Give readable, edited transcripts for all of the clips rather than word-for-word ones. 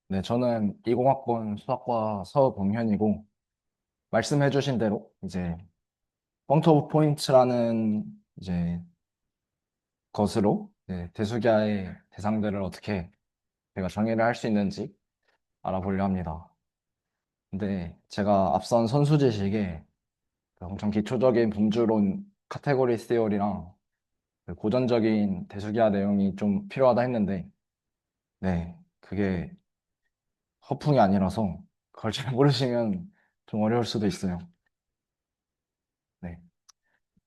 네, 저는 20학번 수학과 서범현이고, 말씀해주신 대로 이제 펑트 오브 포인트라는 이제 것으로 대수기하의 대상들을 어떻게 제가 정의를 할 수 있는지 알아보려 합니다. 근데 제가 앞선 선수 지식에 그 엄청 기초적인 분주론 카테고리 시어리랑 그 고전적인 대수기하 내용이 좀 필요하다 했는데, 네, 그게 허풍이 아니라서 그걸 잘 모르시면 좀 어려울 수도 있어요. 네.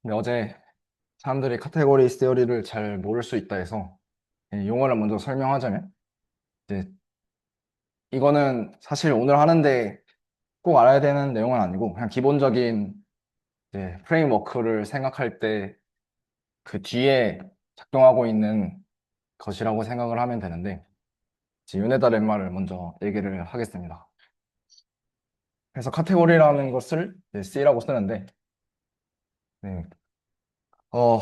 근데 어제 사람들이 카테고리 시어리를 잘 모를 수 있다 해서 용어를 먼저 설명하자면 이제 이거는 사실 오늘 하는데 꼭 알아야 되는 내용은 아니고 그냥 기본적인 이제 프레임워크를 생각할 때 그 뒤에 작동하고 있는 것이라고 생각을 하면 되는데 이제 요네다 렘마를 먼저 얘기를 하겠습니다. 그래서 카테고리라는 것을 이제 C라고 쓰는데 네. 어,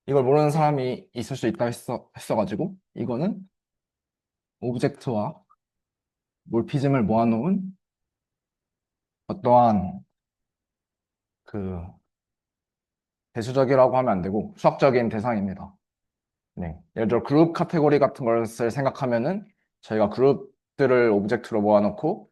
이걸 모르는 사람이 있을 수 있다 했어가지고 이거는 오브젝트와 몰피즘을 모아놓은 어떠한 그 대수적이라고 하면 안 되고 수학적인 대상입니다. 네. 예를 들어 그룹 카테고리 같은 것을 생각하면은 저희가 그룹들을 오브젝트로 모아놓고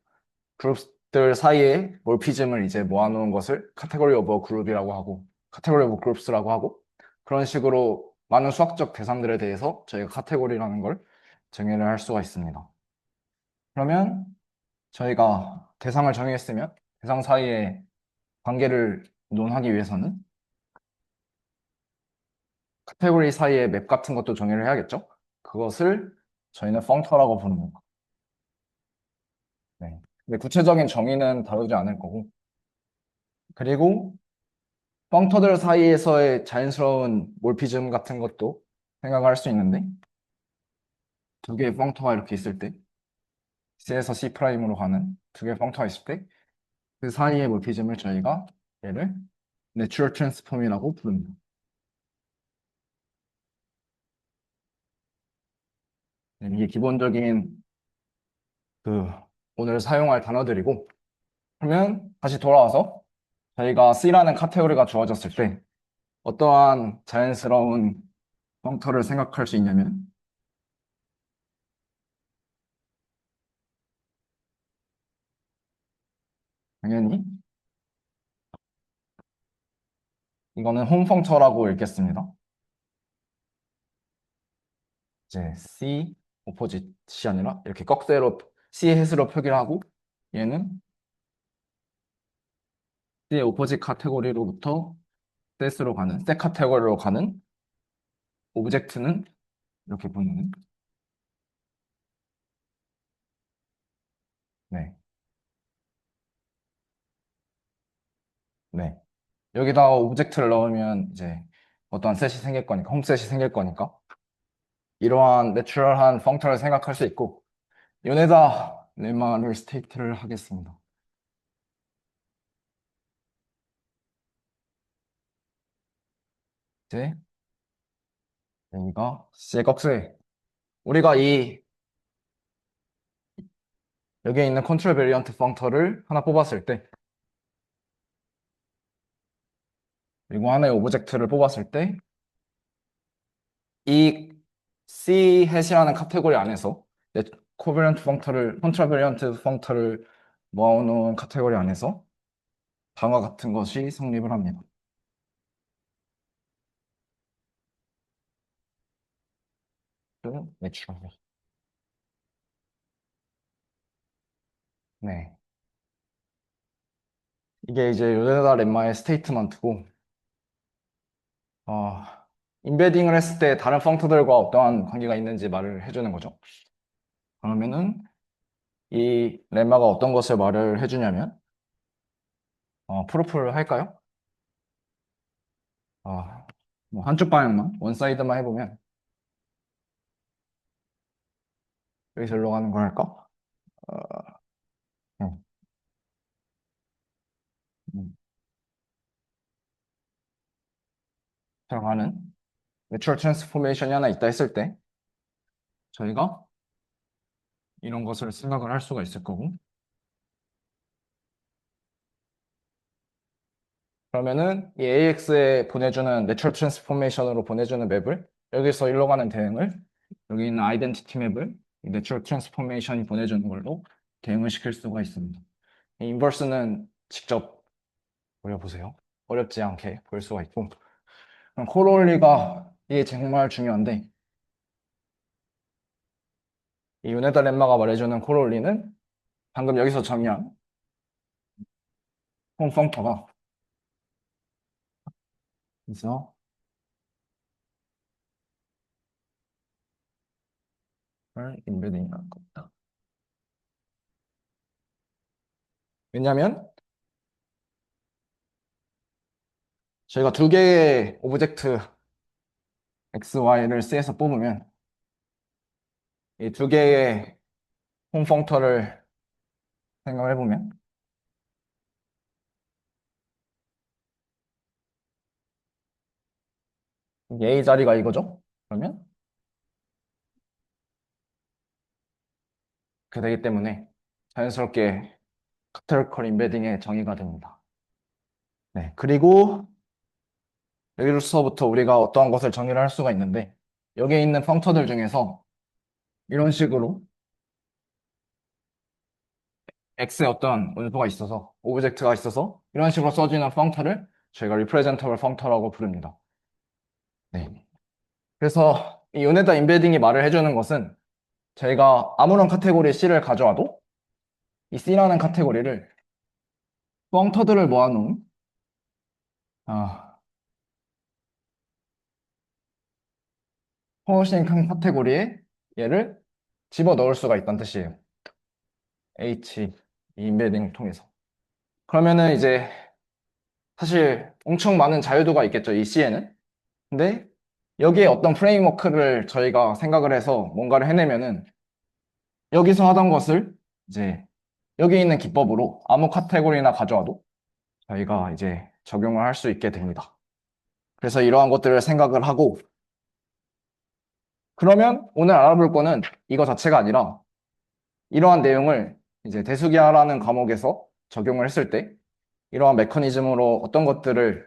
그룹들 사이에 몰피즘을 이제 모아놓은 것을 카테고리 오브 그룹이라고 하고 카테고리 오브 그룹스라고 하고 그런 식으로 많은 수학적 대상들에 대해서 저희가 카테고리라는 걸 정의를 할 수가 있습니다. 그러면 저희가 대상을 정의했으면 대상 사이의 관계를 논하기 위해서는 카테고리 사이의 맵 같은 것도 정의를 해야겠죠? 그것을 저희는 펑터라고 부릅니다. 네. 근데 구체적인 정의는 다루지 않을 거고. 그리고 펑터들 사이에서의 자연스러운 몰피즘 같은 것도 생각할 수 있는데, 두 개의 펑터가 이렇게 있을 때, C에서 C'으로 가는 두 개의 펑터가 있을 때, 그 사이의 몰피즘을 저희가 얘를 내추럴 트랜스폼이라고 부릅니다. 네, 이게 기본적인 그 오늘 사용할 단어들이고, 그러면 다시 돌아와서 저희가 C라는 카테고리가 주어졌을 때 어떠한 자연스러운 펑터를 생각할 수 있냐면 당연히 이거는 홈 펑터라고 읽겠습니다. 이제 C 오포짓이 아니라 이렇게 꺽쇠로 C 햇으로 표기를 하고 얘는 C 오포짓 카테고리로부터 셋으로 가는 셋 카테고리로 가는 오브젝트는 이렇게 보는 네, 네. 여기다 오브젝트를 넣으면 이제 어떠한 셋이 생길 거니까 홈셋이 생길 거니까 이러한 내추럴한 펑터를 생각할 수 있고 요네다 렘마를 스테이트를 하겠습니다. 이제 여기가 C의 꺽쇠 우리가 이 여기에 있는 컨트롤 베리언트 펑터를 하나 뽑았을 때 그리고 하나의 오브젝트를 뽑았을 때 이 C 햇이라는 카테고리 안에서 코베리언트 펑터를 컨트롤 베리언트 펑터를 모아놓은 카테고리 안에서 다음과 같은 것이 성립을 합니다. 매추럴. 네. 이게 이제 요데다 렘마의 스테이트먼트고 어, 인베딩을 했을 때 다른 펑터들과 어떠한 관계가 있는지 말을 해주는 거죠. 그러면은 이 렘마가 어떤 것을 말을 해주냐면 프로프를 할까요? 뭐 한쪽 방향만 원사이드만 해보면 여기서 일로 가는 거 할까? 어, 음, 음, 들어가는 내추럴 트랜스포메이션이 하나 있다 했을 때 저희가 이런 것을 생각을 할 수가 있을 거고. 그러면은 이 AX에 보내주는 내추럴 트랜스포메이션으로 보내주는 맵을 여기서 일로 가는 대응을 여기 있는 아이덴티티 맵을 이 내추럴 트랜스포메이션이 보내주는 걸로 대응을 시킬 수가 있습니다. 이 인버스는 직접 그려보세요. 어렵지 않게 볼 수가 있고. 그럼 코롤리가 이게 정말 중요한데 이 요네다 렘마가 말해주는 코롤리는 방금 여기서 정의한 홈 펑터가 그래서 인베딩이라는 겁니다. 왜냐하면 저희가 두 개의 오브젝트 x, y를 C에서 뽑으면 이 두 개의 홈 펑터를 생각을 해보면 A 자리가 이거죠? 그러면 그렇게 되기 때문에 자연스럽게 카테고리 인베딩의 정의가 됩니다. 네, 그리고 여기로서부터 우리가 어떠한 것을 정의를 할 수가 있는데 여기에 있는 펑터들 중에서 이런 식으로 X에 어떤 원소가 있어서 오브젝트가 있어서 이런 식으로 써지는 펑터를 저희가 representable 펑터라고 부릅니다. 네. 그래서 이 요네다 인베딩이 말을 해주는 것은 저희가 아무런 카테고리 C를 가져와도 이 C라는 카테고리를 펑터들을 모아놓은 아, 포싱 카테고리에 얘를 집어 넣을 수가 있다는 뜻이에요. H 인베딩 통해서. 그러면은 이제 사실 엄청 많은 자유도가 있겠죠, 이 C에는. 근데 여기에 어떤 프레임워크를 저희가 생각을 해서 뭔가를 해내면은 여기서 하던 것을 이제 여기 있는 기법으로 아무 카테고리나 가져와도 저희가 이제 적용을 할 수 있게 됩니다. 그래서 이러한 것들을 생각을 하고 그러면 오늘 알아볼 거는 이거 자체가 아니라 이러한 내용을 이제 대수기하라는 과목에서 적용을 했을 때 이러한 메커니즘으로 어떤 것들을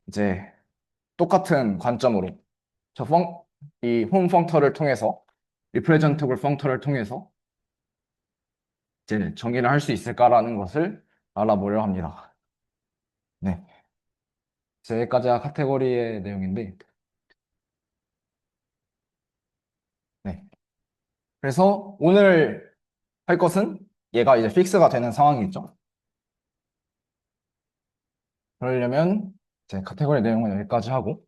이제 똑같은 관점으로 이홈 펑터를 통해서 리프레젠터블 펑터를 통해서 이제 정의를 할 수 있을까라는 것을 알아보려 합니다. 네. 여기까지가 카테고리의 내용인데, 네. 그래서 오늘 할 것은 얘가 이제 픽스가 되는 상황이겠죠. 그러려면 이제 카테고리 내용은 여기까지 하고,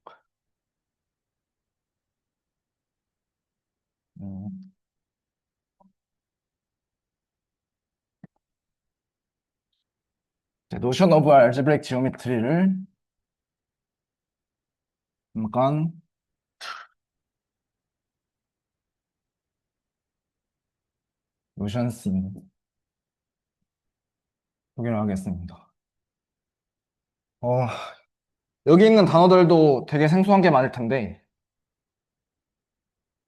음, 이제 노션 오브 알제브레이크 지오메트리를 잠깐 노션 씬 소개를 하겠습니다. 어, 여기 있는 단어들도 되게 생소한 게 많을 텐데,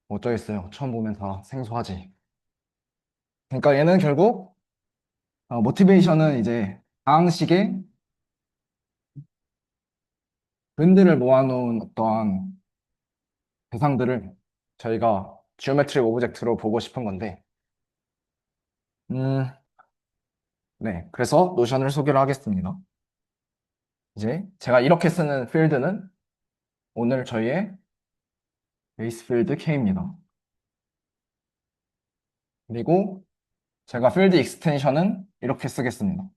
어쩌겠어요. 처음 보면 다 생소하지. 그러니까 얘는 결국 모티베이션은 이제 다항식의 근들을 모아놓은 어떠한 대상들을 저희가 지오메트릭 오브젝트로 보고 싶은 건데, 음, 네. 그래서 노션을 소개를 하겠습니다. 이제 제가 이렇게 쓰는 필드는 오늘 저희의 베이스 필드 K입니다. 그리고 제가 필드 익스텐션은 이렇게 쓰겠습니다.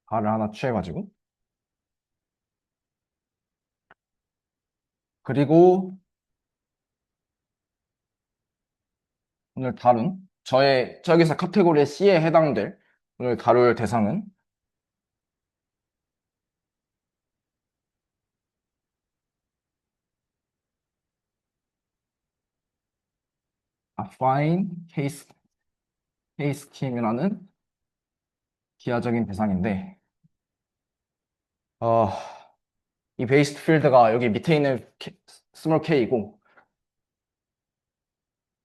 발을 하나 취해가지고. 그리고 오늘 다룬 저기서 카테고리 C에 해당될 오늘 다룰 대상은 affine case schem이라는 기하적인 대상인데, 어, 이 베이스드 필드가 여기 밑에 있는 스몰 k이고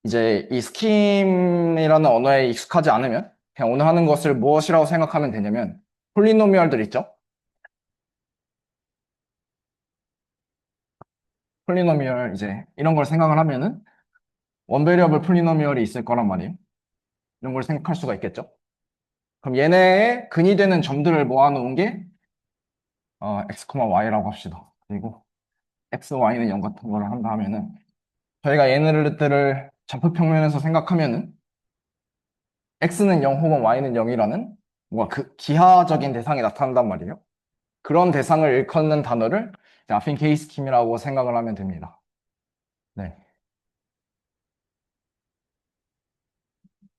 이제 이 스킴이라는 언어에 익숙하지 않으면 그냥 오늘 하는 것을 무엇이라고 생각하면 되냐면 폴리노미얼들 있죠? 폴리노미얼 이제 이런 걸 생각을 하면은 원베리어블 폴리노미얼이 있을 거란 말이에요. 이런 걸 생각할 수가 있겠죠? 그럼 얘네의 근이 되는 점들을 모아놓은 게 x, y라고 합시다. 그리고 x, y는 0 같은 걸 한다 하면은 저희가 얘네들을 좌표 평면에서 생각하면은 x는 0 혹은 y는 0이라는 뭔가 그 기하적인 대상이 나타난단 말이에요. 그런 대상을 일컫는 단어를 아핀 케이 스킴이라고 생각을 하면 됩니다. 네.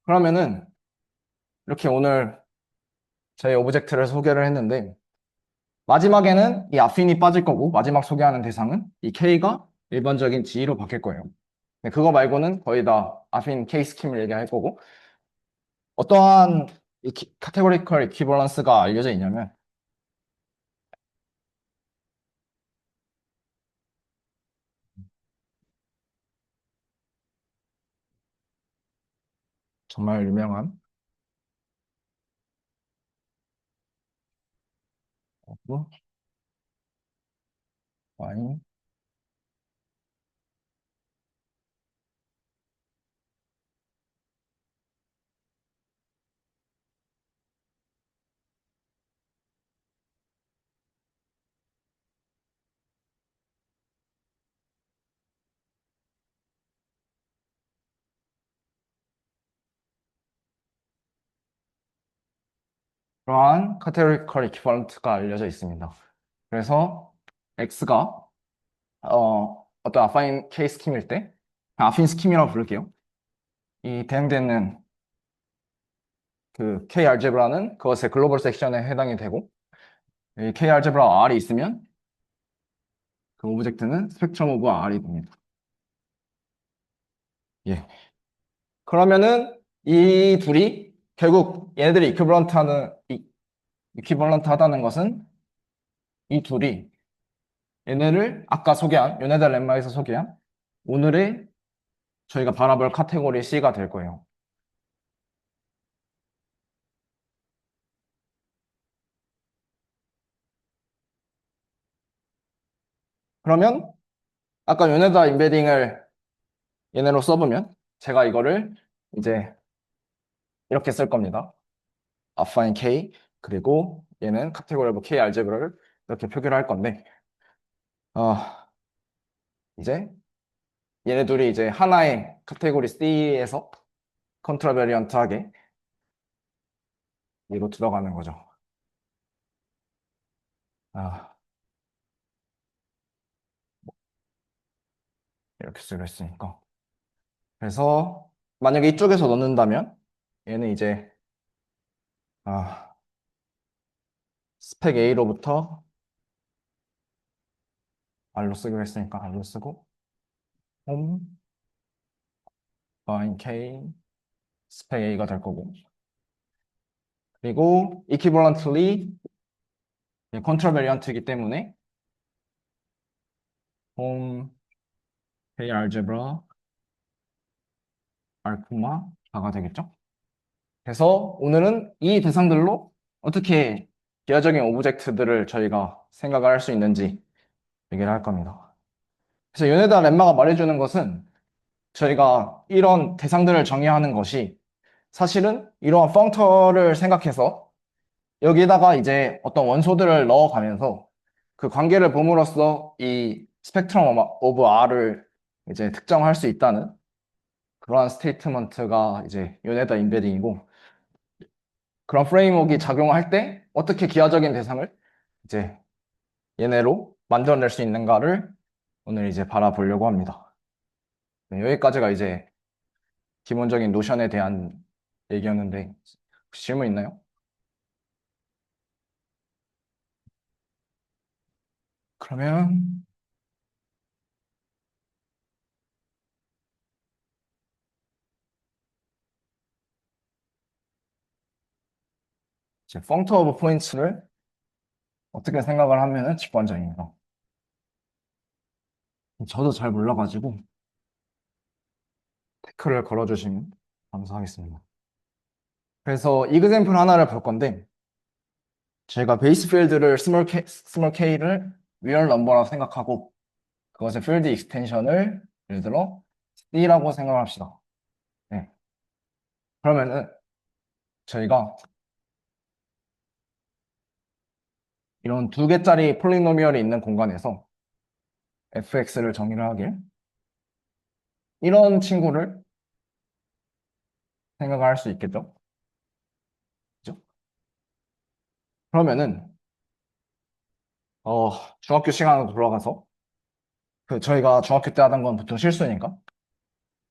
그러면은 이렇게 오늘 저희 오브젝트를 소개를 했는데 마지막에는 이 아핀이 빠질 거고 마지막 소개하는 대상은 이 K가 일반적인 G로 바뀔 거예요. 네, 그거 말고는 거의 다 아핀 K 스킴을 얘기할 거고 어떠한 이 카테고리컬 이퀴벌런스가 알려져 있냐면 정말 유명한 어, 와인 그러한 카테고리컬 이퀴벌런트가 알려져 있습니다. 그래서 X가 어떤 아파인 K 스킴일 때 아핀 스킴이라고 부를게요. 이 대응되는 그 K 알제브라는 그것의 글로벌 섹션에 해당이 되고 이 K 알제브라 R이 있으면 그 오브젝트는 스펙트럼 오브 R이 됩니다. 예. 그러면은 이 둘이 결국 얘네들이 이퀴벌런트 하다는 것은 이 둘이 얘네를 아까 소개한 요네다 렘마에서 소개한 오늘의 저희가 바라볼 카테고리 C가 될 거예요. 그러면 아까 요네다 임베딩을 얘네로 써보면 제가 이거를 이제 이렇게 쓸 겁니다. affine K 그리고 얘는 카테고리 오브 K 알제브라를 이렇게 표기를 할 건데 어, 이제 얘네 둘이 이제 하나의 카테고리 C에서 컨트라베리언트하게 위로 들어가는 거죠. 아, 이렇게 쓰기로 했으니까. 그래서 만약에 이쪽에서 넣는다면 얘는 이제 아, 스펙 A로부터 R로 쓰기로 했으니까 R로 쓰고 홈, bind K, 스펙 A가 될 거고 그리고 equivalently 컨트라베리언트이기 때문에 홈, K 알제브라, R, R가 되겠죠? 그래서 오늘은 이 대상들로 어떻게 기하적인 오브젝트들을 저희가 생각을 할 수 있는지 얘기를 할 겁니다. 그래서 요네다 렘마가 말해주는 것은 저희가 이런 대상들을 정의하는 것이 사실은 이러한 펑터를 생각해서 여기다가 이제 어떤 원소들을 넣어가면서 그 관계를 봄으로써 이 스펙트럼 오브 R을 이제 특정할 수 있다는 그러한 스테이트먼트가 이제 요네다 임베딩이고 그런 프레임워크가 작용할 때 어떻게 기하적인 대상을 이제 얘네로 만들어낼 수 있는가를 오늘 이제 바라보려고 합니다. 네, 여기까지가 이제 기본적인 노션에 대한 얘기였는데 혹시 질문 있나요? 그러면 이제 펑터 오브 포인트를 어떻게 생각을 하면은 직관적입니다. 저도 잘 몰라가지고 체크를 걸어주시면 감사하겠습니다. 그래서 이그샘플 하나를 볼 건데, 제가 베이스 필드를 스몰 k를 리얼 넘버라고 생각하고, 그것의 필드 익스텐션을 예를 들어 C라고 생각합시다. 네. 그러면은 저희가 이런 두 개짜리 폴리노미얼이 있는 공간에서 fx를 정의를 하길 이런 친구를 생각할 수 있겠죠? 그죠? 그러면은 중학교 시간으로 돌아가서 저희가 중학교 때 하던 건 보통 실수니까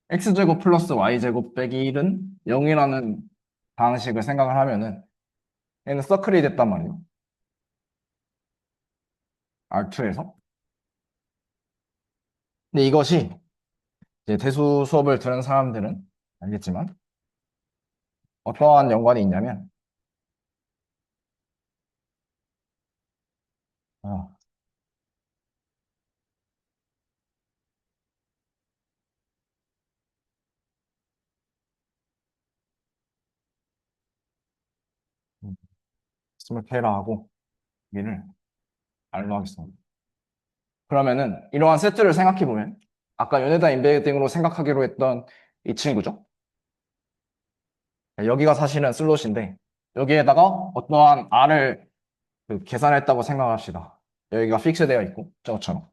x제곱 플러스 y제곱 빼기 1은 0이라는 방식을 생각을 하면은 얘는 서클이 됐단 말이에요. R2에서. 근데 이것이 이제 대수 수업을 들은 사람들은 알겠지만 어떠한 연관이 있냐면 어, 스몰 K라 하고 얘를 R로 하겠습니다. 그러면은 이러한 세트를 생각해 보면 아까 연에다 인베딩으로 생각하기로 했던 이 친구죠. 여기가 사실은 슬롯인데 여기에다가 어떠한 R을 계산했다고 생각합시다. 여기가 픽스되어 있고 저것처럼.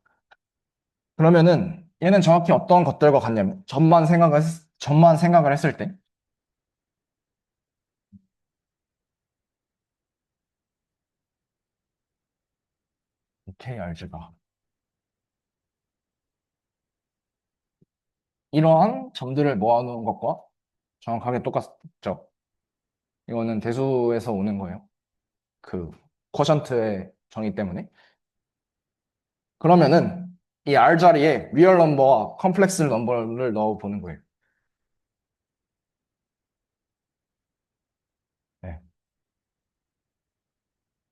그러면은 얘는 정확히 어떤 것들과 같냐면 전만 생각을 했을 때 KRG가 이러한 점들을 모아놓은 것과 정확하게 똑같죠. 이거는 대수에서 오는 거예요. 그 쿼션트의 정의 때문에. 그러면은 이 R 자리에 리얼 넘버와 컴플렉스 넘버를 넣어 보는 거예요. 네.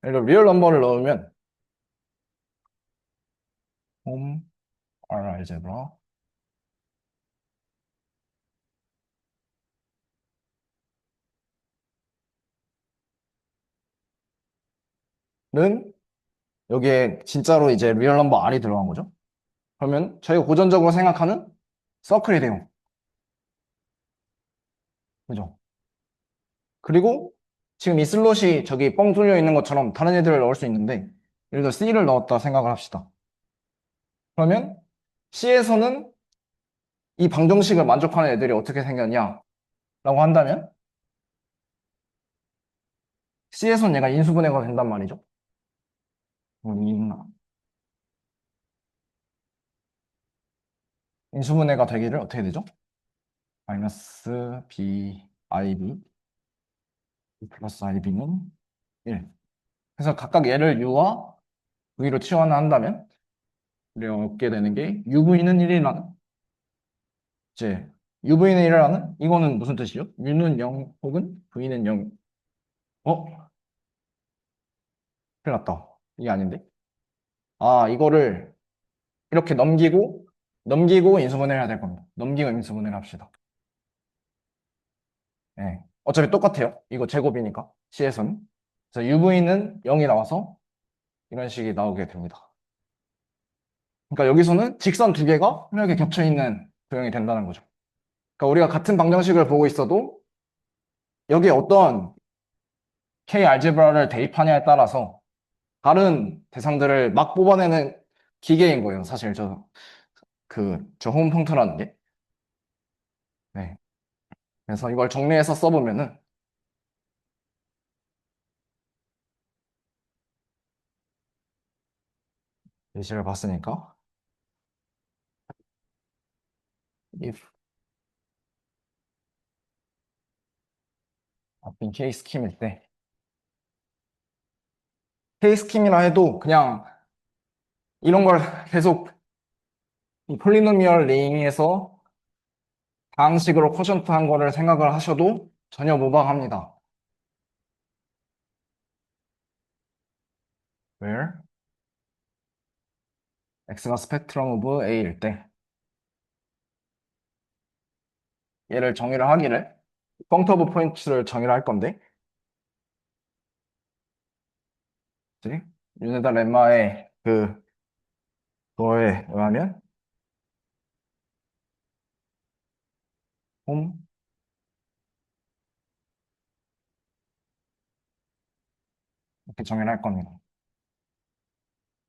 그래서 리얼 넘버를 넣으면 홈 R 알제브라는 여기에 진짜로 이제 리얼 넘버 R이 들어간 거죠. 그러면 저희가 고전적으로 생각하는 서클이 돼요. 그죠? 그리고 지금 이 슬롯이 저기 뻥 뚫려 있는 것처럼 다른 애들을 넣을 수 있는데 예를 들어 C를 넣었다 생각을 합시다. 그러면 C에서는 이 방정식을 만족하는 애들이 어떻게 생겼냐라고 한다면 C에서는 얘가 인수분해가 된단 말이죠. 인수분해가 되기를 어떻게 되죠? 마이너스 B, IB 플러스 IB는 1. 그래서 각각 얘를 U와 V로 치환한다면 우리가 얻게 되는 게 UV는 1이라는 이제 UV는 1이라는 이거는 무슨 뜻이죠? U는 0 혹은 V는 0. 어? 큰일 났다. 이게 아닌데? 아, 이거를 이렇게 넘기고 인수분해를 해야 될 겁니다. 넘기고 인수분해를 합시다. 네. 어차피 똑같아요. 이거 제곱이니까. C에서는. 그래서 UV는 0이 나와서 이런 식이 나오게 됩니다. 그러니까 여기서는 직선 두 개가 이렇게 겹쳐 있는 도형이 된다는 거죠. 그러니까 우리가 같은 방정식을 보고 있어도 여기에 어떤 K 알제브라를 대입하냐에 따라서 다른 대상들을 막 뽑아내는 기계인 거예요. 사실 저 홈 펑트라는 게. 네. 그래서 이걸 정리해서 써보면은 예시를 봤으니까 if 앞인 K 스킴일 때 K 스킴이라 해도 그냥 이런 걸 계속 이 폴리노미얼 링에서 방식으로 쿼션트 한 거를 생각을 하셔도 전혀 무방합니다. where x가 스펙트럼 오브 A일 때 얘를 정의를 하기를 펑트 오브 포인트를 정의를 할 건데 이제 유네다 렘마의 그거에 의하면 홈 이렇게 정의를 할 겁니다.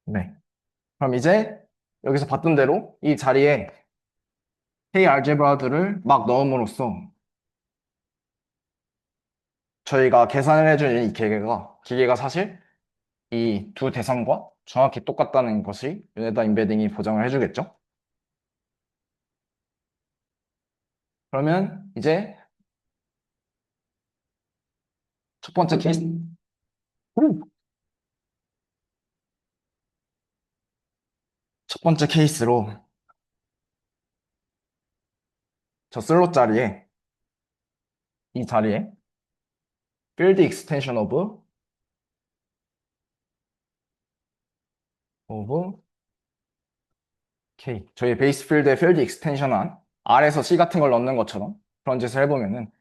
네. 그럼 이제 여기서 봤던 대로 이 자리에 K 알제브라들을 막 넣음으로써 저희가 계산을 해준 이 기계가 사실 이 두 대상과 정확히 똑같다는 것이 유네다 임베딩이 보장을 해주겠죠? 그러면 이제 첫 번째 케이스, 첫 번째 케이스로 저 슬롯 자리에 이 자리에 field extension of K 저희 베이스 필드에 field extension한 R에서 C 같은 걸 넣는 것처럼 그런 짓을 해보면은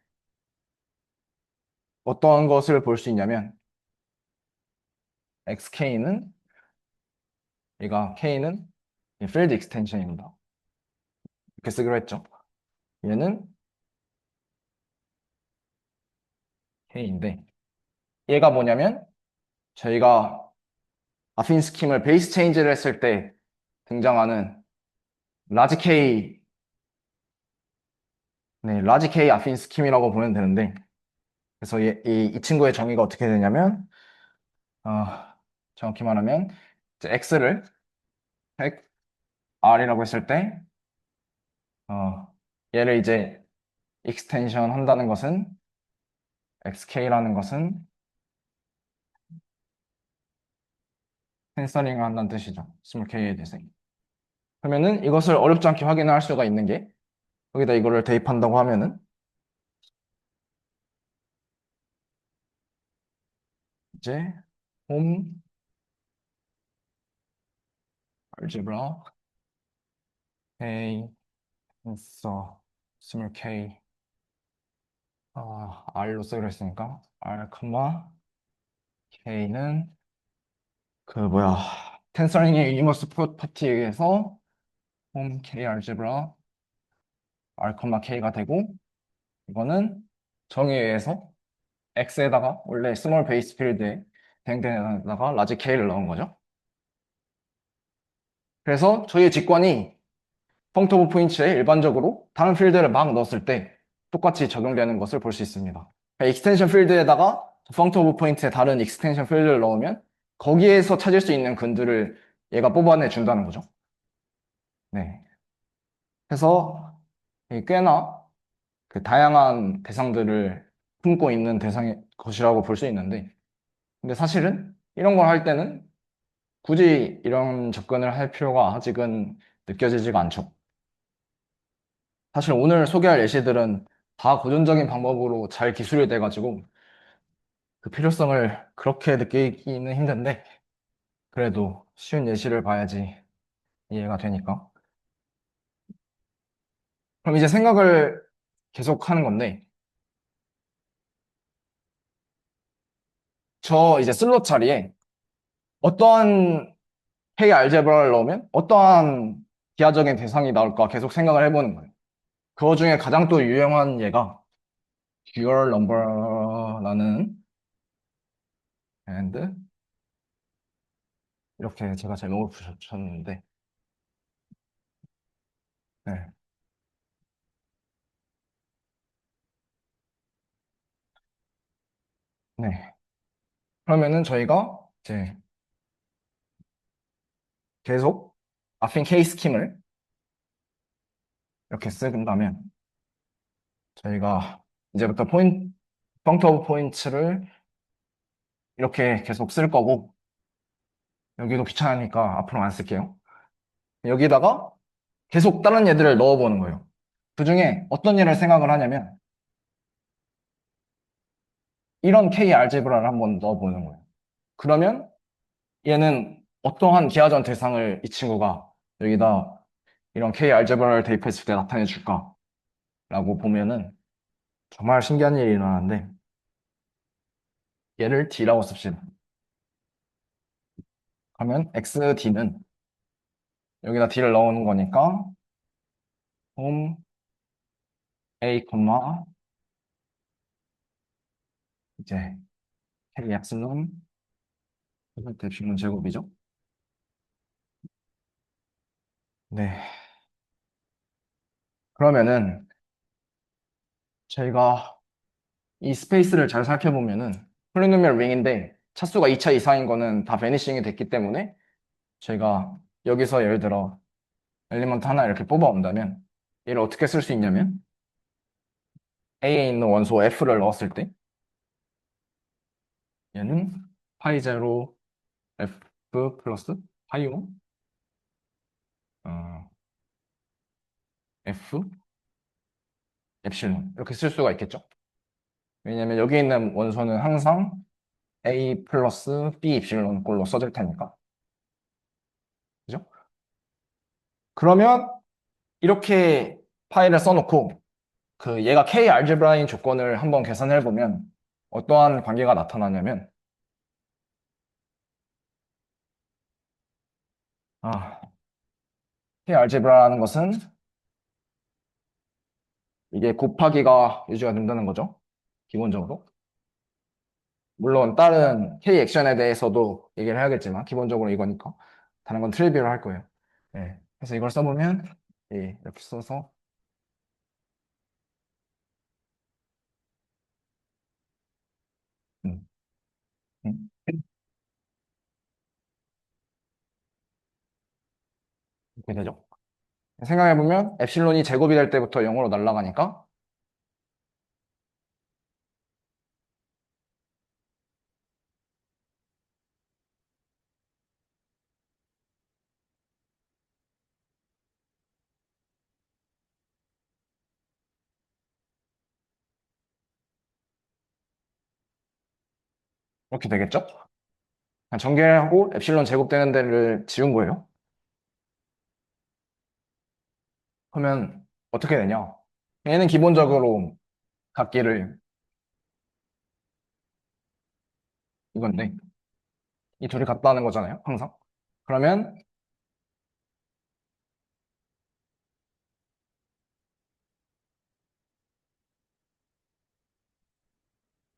어떤 것을 볼 수 있냐면 XK는 얘가 K는 이 field extension입니다. 이렇게 쓰기로 했죠. 얘는 K인데 얘가 뭐냐면 저희가 아핀 스킴을 베이스 체인지를 했을 때 등장하는 라지 K, 네, 라지 K 아핀 스킴이라고 보면 되는데 그래서 이 친구의 정의가 어떻게 되냐면 어, 정확히 말하면 이제 X를 100R이라고 했을 때 얘를 이제 익스텐션 한다는 것은 XK라는 것은 센서링을 한다는 뜻이죠. 스몰 K에 대해서. 그러면은 이것을 어렵지 않게 확인할 수가 있는 게 여기다 이거를 대입한다고 하면은 이제 홈 알제브라 K 센서 스몰 K R로 쓰기로 했으니까 R, K는 텐서링의 유니버스 프로퍼티에서 홈 K 알제브라 R, K가 되고 이거는 정의에 의해서 X에다가 원래 스몰 베이스 필드에 대응대에다가 라지 K를 넣은 거죠. 그래서 저희의 직관이 펑트 오브 포인트에 일반적으로 다른 필드를 막 넣었을 때 똑같이 적용되는 것을 볼 수 있습니다. 익스텐션 필드에다가 펑트 오브 포인트에 다른 익스텐션 필드를 넣으면 거기에서 찾을 수 있는 근들을 얘가 뽑아내 준다는 거죠. 네. 그래서 꽤나 그 다양한 대상들을 품고 있는 대상의 것이라고 볼 수 있는데 근데 사실은 이런 걸 할 때는 굳이 이런 접근을 할 필요가 아직은 느껴지지가 않죠. 사실 오늘 소개할 예시들은 다 고전적인 방법으로 잘 기술이 돼가지고 그 필요성을 그렇게 느끼기는 힘든데 그래도 쉬운 예시를 봐야지 이해가 되니까. 그럼 이제 생각을 계속 하는 건데 저 이제 슬롯 자리에 어떠한 K 알제브라를 넣으면 어떠한 기하적인 대상이 나올까 계속 생각을 해보는 거예요. 그 중에 가장 또 유용한 예가 dual number라는 and 이렇게 제가 제목을 붙였는데 네. 네. 그러면은 저희가 이제 계속 아핀 K 스킴을 이렇게 쓴다면 저희가 이제부터 펑트 오브 포인트를 이렇게 계속 쓸 거고 여기도 귀찮으니까 앞으로 안 쓸게요. 여기다가 계속 다른 얘들을 넣어보는 거예요. 그 중에 어떤 얘를 생각을 하냐면 이런 K 알제브라를 한번 넣어보는 거예요. 그러면 얘는 어떠한 기하전 대상을 이 친구가 여기다 이런 K 알제브라를 대입했을 때 나타내 줄까? 라고 보면은 정말 신기한 일이 일어나는데 얘를 D라고 씁시다. 그러면 XD는 여기다 D를 넣는 거니까 홈 A, 이제 K 엡실론 대칭분 제곱이죠. 네. 그러면은 저희가 이 스페이스를 잘 살펴보면은 폴리노미얼 링인데 차수가 2차 이상인 거는 다 베니싱이 됐기 때문에 저희가 여기서 예를 들어 엘리먼트 하나 이렇게 뽑아온다면 얘를 어떻게 쓸 수 있냐면 A에 있는 원소 F를 넣었을 때 얘는 파이 제로 F 플러스 파이 1 F 엡실론 이렇게 쓸 수가 있겠죠. 왜냐면 여기 있는 원소는 항상 A 플러스 B 입실론 꼴로 써질 테니까. 그죠? 그러면 이렇게 파일을 써놓고 그 얘가 K 알제브라인 조건을 한번 계산해 보면 어떠한 관계가 나타나냐면 아, K 알제브라라는 것은 이게 곱하기가 유지가 된다는 거죠. 기본적으로. 물론 다른 K 액션에 대해서도 얘기를 해야겠지만 기본적으로 이거니까 다른 건 트리비얼 할 거예요. 네. 그래서 이걸 써보면 예, 이렇게 써서 음, 음, 이렇게 되죠. 생각해보면 엡실론이 제곱이 될 때부터 0으로 날아가니까 이렇게 되겠죠? 그냥 전개하고 엡실론 제곱되는 데를 지운 거예요. 그러면 어떻게 되냐? 얘는 기본적으로 각기를 이건데 이 둘이 같다는 거잖아요, 항상. 그러면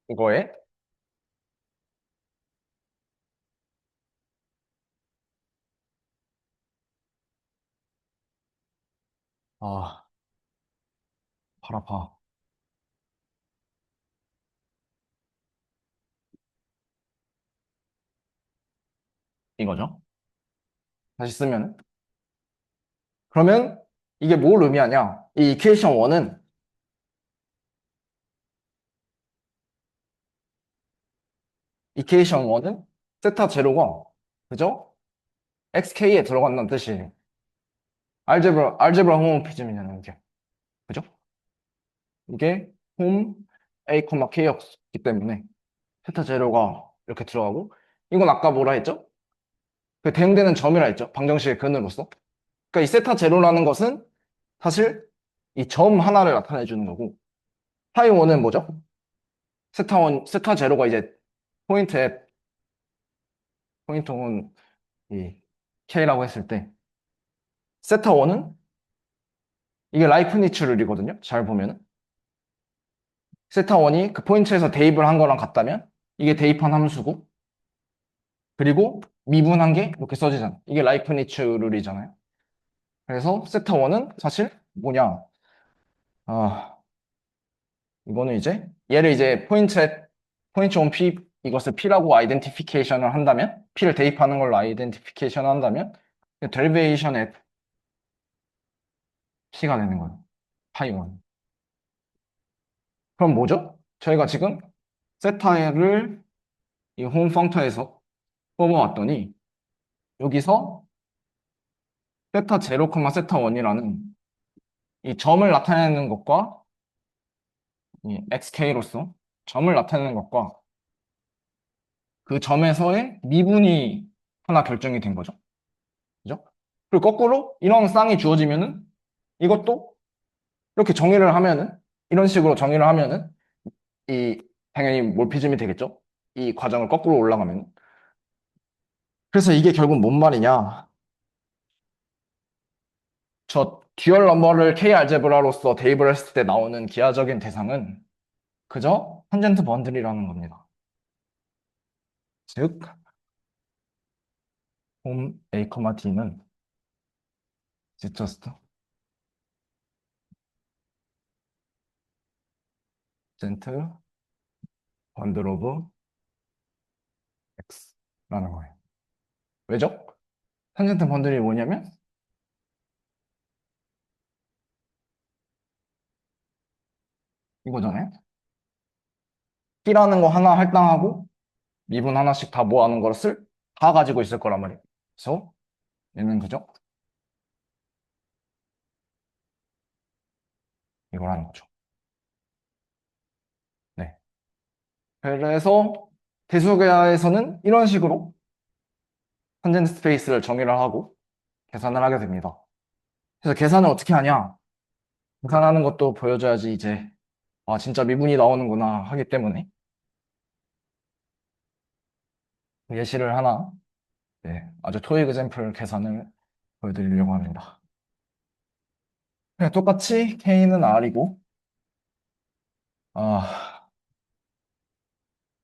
이거에 아, 팔 아파. 이거죠. 다시 쓰면 그러면 이게 뭘 의미하냐? 이 이퀘이션 1은 이퀘이션 1은 세타 제로가 그죠? XK에 들어간다는 뜻이에요. 알제브라 홈모피즘이냐는 게. 그죠? 이게 홈 A, K였기 때문에 세타 제로가 이렇게 들어가고 이건 아까 뭐라 했죠? 그 대응되는 점이라 했죠. 방정식의 근으로서. 그러니까 이 세타 제로라는 것은 사실 이 점 하나를 나타내 주는 거고 파이 원은 뭐죠? 세타 제로가 이제 포인트에 포인트 온 이 K라고 했을 때 세타 원은 이게 라이프니츠 룰이거든요. 잘 보면은 세타 원이 그 포인트에서 대입을 한 거랑 같다면 이게 대입한 함수고 그리고 미분한 게 이렇게 써지잖아. 이게 라이프니츠 룰이잖아요. 그래서 세타 원은 사실 뭐냐? 아, 이거는 이제 얘를 이제 포인트 온 P 이것을 P라고 아이덴티피케이션을 한다면 P를 대입하는 걸로 아이덴티피케이션을 한다면 데리베이션의 P가 되는 거예요. 파이 원. 그럼 뭐죠? 저희가 지금 세타를 이 홈 펑터에서 뽑아왔더니 여기서 세타 제로, 세타 원이라는 이 점을 나타내는 것과 이 xk로서 점을 나타내는 것과 그 점에서의 미분이 하나 결정이 된 거죠. 그죠? 그리고 거꾸로 이런 쌍이 주어지면은 이것도 이렇게 정의를 하면은, 이런 식으로 정의를 하면은, 이, 당연히 몰피즘이 되겠죠? 이 과정을 거꾸로 올라가면. 그래서 이게 결국 뭔 말이냐? 저 듀얼 넘버를 K 알제브라로서 대입을 했을 때 나오는 기하적인 대상은 그저 탄젠트 번들이라는 겁니다. 즉, 홈 A, D는 just 탄젠트 번들 오브 X라는 거예요. 왜죠? 탄젠트 번들이 뭐냐면 이거잖아요. B라는 거 하나 할당하고 미분 하나씩 다 모아놓은 것을 다 가지고 있을 거란 말이에요. 그래서 얘는 그죠? 이거라는 거죠. 네. 그래서 대수계에서는 이런 식으로 탄젠트 스페이스를 정의를 하고 계산을 하게 됩니다. 그래서 계산을 어떻게 하냐? 계산하는 것도 보여줘야지 이제 아 진짜 미분이 나오는구나 하기 때문에 예시를 하나 네, 아주 토익 젬플 계산을 보여드리려고 합니다. 그냥 똑같이 K는 R이고 아,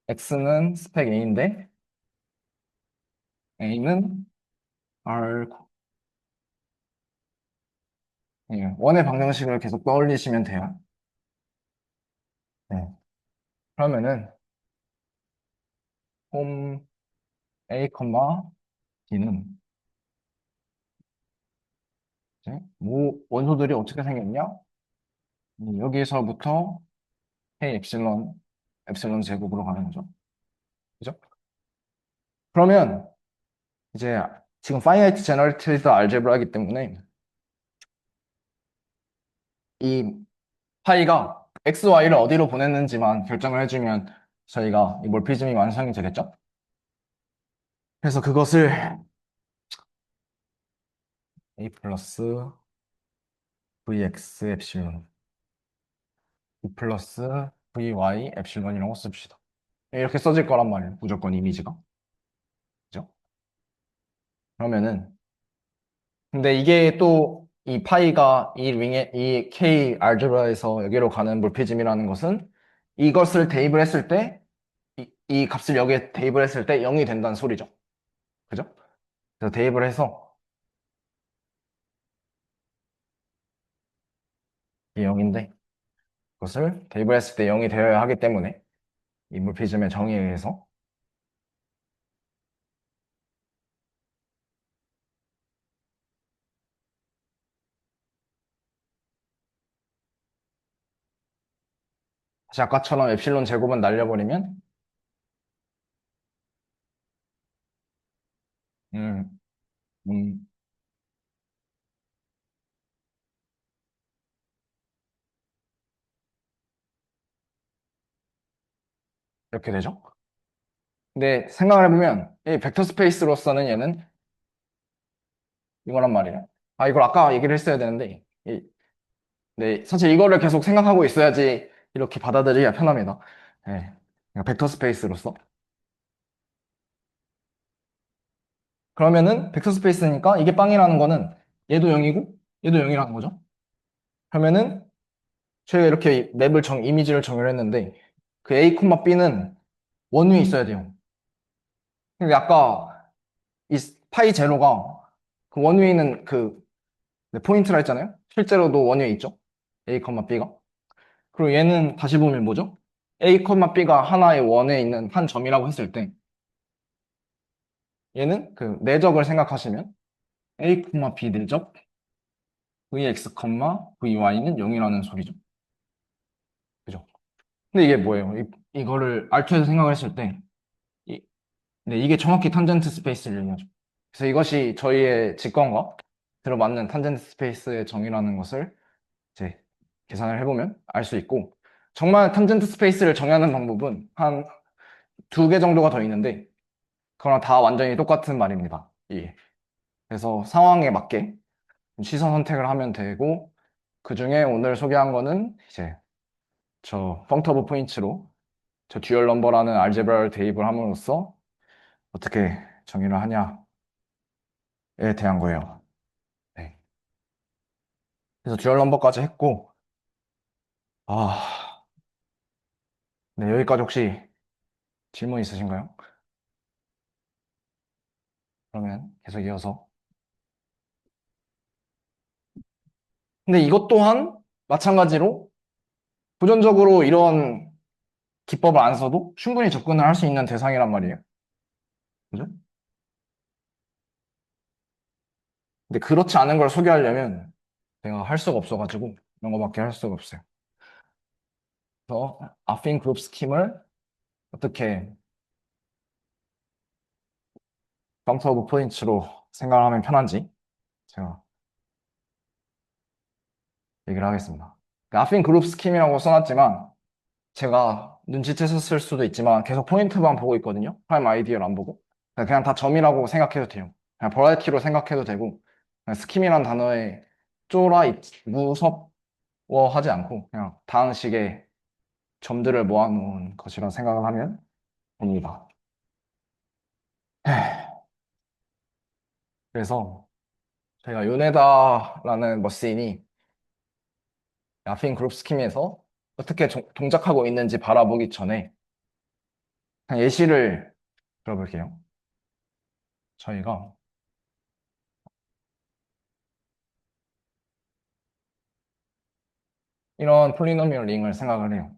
X는 스펙 A인데 A는 R 예, 원의 방정식을 계속 떠올리시면 돼요. 네. 그러면은 홈 A, D는 이제 뭐 원소들이 어떻게 생겼냐? 여기서부터 K 엡실론 제곱으로 가는 거죠. 그죠? 그러면 이제 지금 파이나이트 제너레이티드 알제브라이기 때문에 이 파이가 x, y를 어디로 보냈는지만 결정을 해주면 저희가 이 몰피즘이 완성이 되겠죠? 그래서 그것을 a 플러스 vx 엡실론, b 플러스 vy 엡실론이라고 씁시다. 이렇게 써질 거란 말이에요. 무조건 이미지가. 그죠? 그러면은 근데 이게 또 이 파이가 이 K 알제브라에서 여기로 가는 몰피즘이라는 것은 이것을 대입을 했을 때 이 값을 여기에 대입을 했을 때 0이 된다는 소리죠. 그죠? 그래서 대입을 해서 이게 0인데 그것을 대입을 했을 때 0이 되어야 하기 때문에 이 몰피즘의 정의에 의해서 다시 아까처럼 엡실론 제곱은 날려버리면 음, 음, 이렇게 되죠. 근데 생각을 해보면 이 벡터 스페이스로서는 얘는 이거란 말이에요. 아 이걸 아까 얘기를 했어야 되는데 네, 사실 이거를 계속 생각하고 있어야지 이렇게 받아들이기가 편합니다. 네, 그러니까 벡터 스페이스로서. 그러면은 벡터 스페이스니까 이게 빵이라는 거는 얘도 0이고 얘도 0이라는 거죠. 그러면은 저희가 이렇게 이미지를 정의를 했는데 그 A, B는 원위에 있어야 돼요. 근데 아까 이 파이 제로가 그 원위에 있는 그 네, 포인트라 했잖아요. 실제로도 원위에 있죠. A, B가. 그리고 얘는 다시 보면 뭐죠? A, B가 하나의 원에 있는 한 점이라고 했을 때 얘는 그 내적을 생각하시면 A, B 내적 Vx, Vy는 0이라는 소리죠. 그죠? 근데 이게 뭐예요? 이거를 R2에서 생각을 했을 때 이, 네, 이게 정확히 탄젠트 스페이스를 얘기하죠. 그래서 이것이 저희의 직관과 들어맞는 탄젠트 스페이스의 정의라는 것을 이제 계산을 해보면 알 수 있고 정말 탄젠트 스페이스를 정의하는 방법은 한 두 개 정도가 더 있는데 그거랑 다 완전히 똑같은 말입니다. 예. 그래서 상황에 맞게 시선 선택을 하면 되고 그중에 오늘 소개한 거는 이제 저 펑트 오브 포인츠로 저 듀얼 넘버라는 알제브라를 대입을 함으로써 어떻게 정의를 하냐에 대한 거예요. 네. 그래서 듀얼 넘버까지 했고, 아, 네, 여기까지 혹시 질문 있으신가요? 그러면 계속 이어서. 근데 이것 또한 마찬가지로 부전적으로 이런 기법을 안 써도 충분히 접근을 할 수 있는 대상이란 말이에요. 그죠? 근데 그렇지 않은 걸 소개하려면 내가 할 수가 없어가지고 이런 거밖에 할 수가 없어요. 그래서 아핀 그룹 스킴을 어떻게 펑트 오브 포인츠로 생각하면 편한지 제가 얘기를 하겠습니다. 그 아핀 그룹 스킴이라고 써놨지만 제가 눈치챘을 수도 있지만 계속 포인트만 보고 있거든요. 프라임 아이디어를 안 보고. 그냥 다 점이라고 생각해도 돼요. 그냥 버라이티로 생각해도 되고 그냥 스킴이란 단어에 무섭워하지 않고 그냥 다항식의 점들을 모아놓은 것이라 생각을 하면 됩니다. 그래서 제가 요네다라는 머신이 아핀 그룹 스킴에서 어떻게 동작하고 있는지 바라보기 전에 그냥 예시를 들어볼게요. 저희가 이런 폴리노미얼 링을 생각을 해요.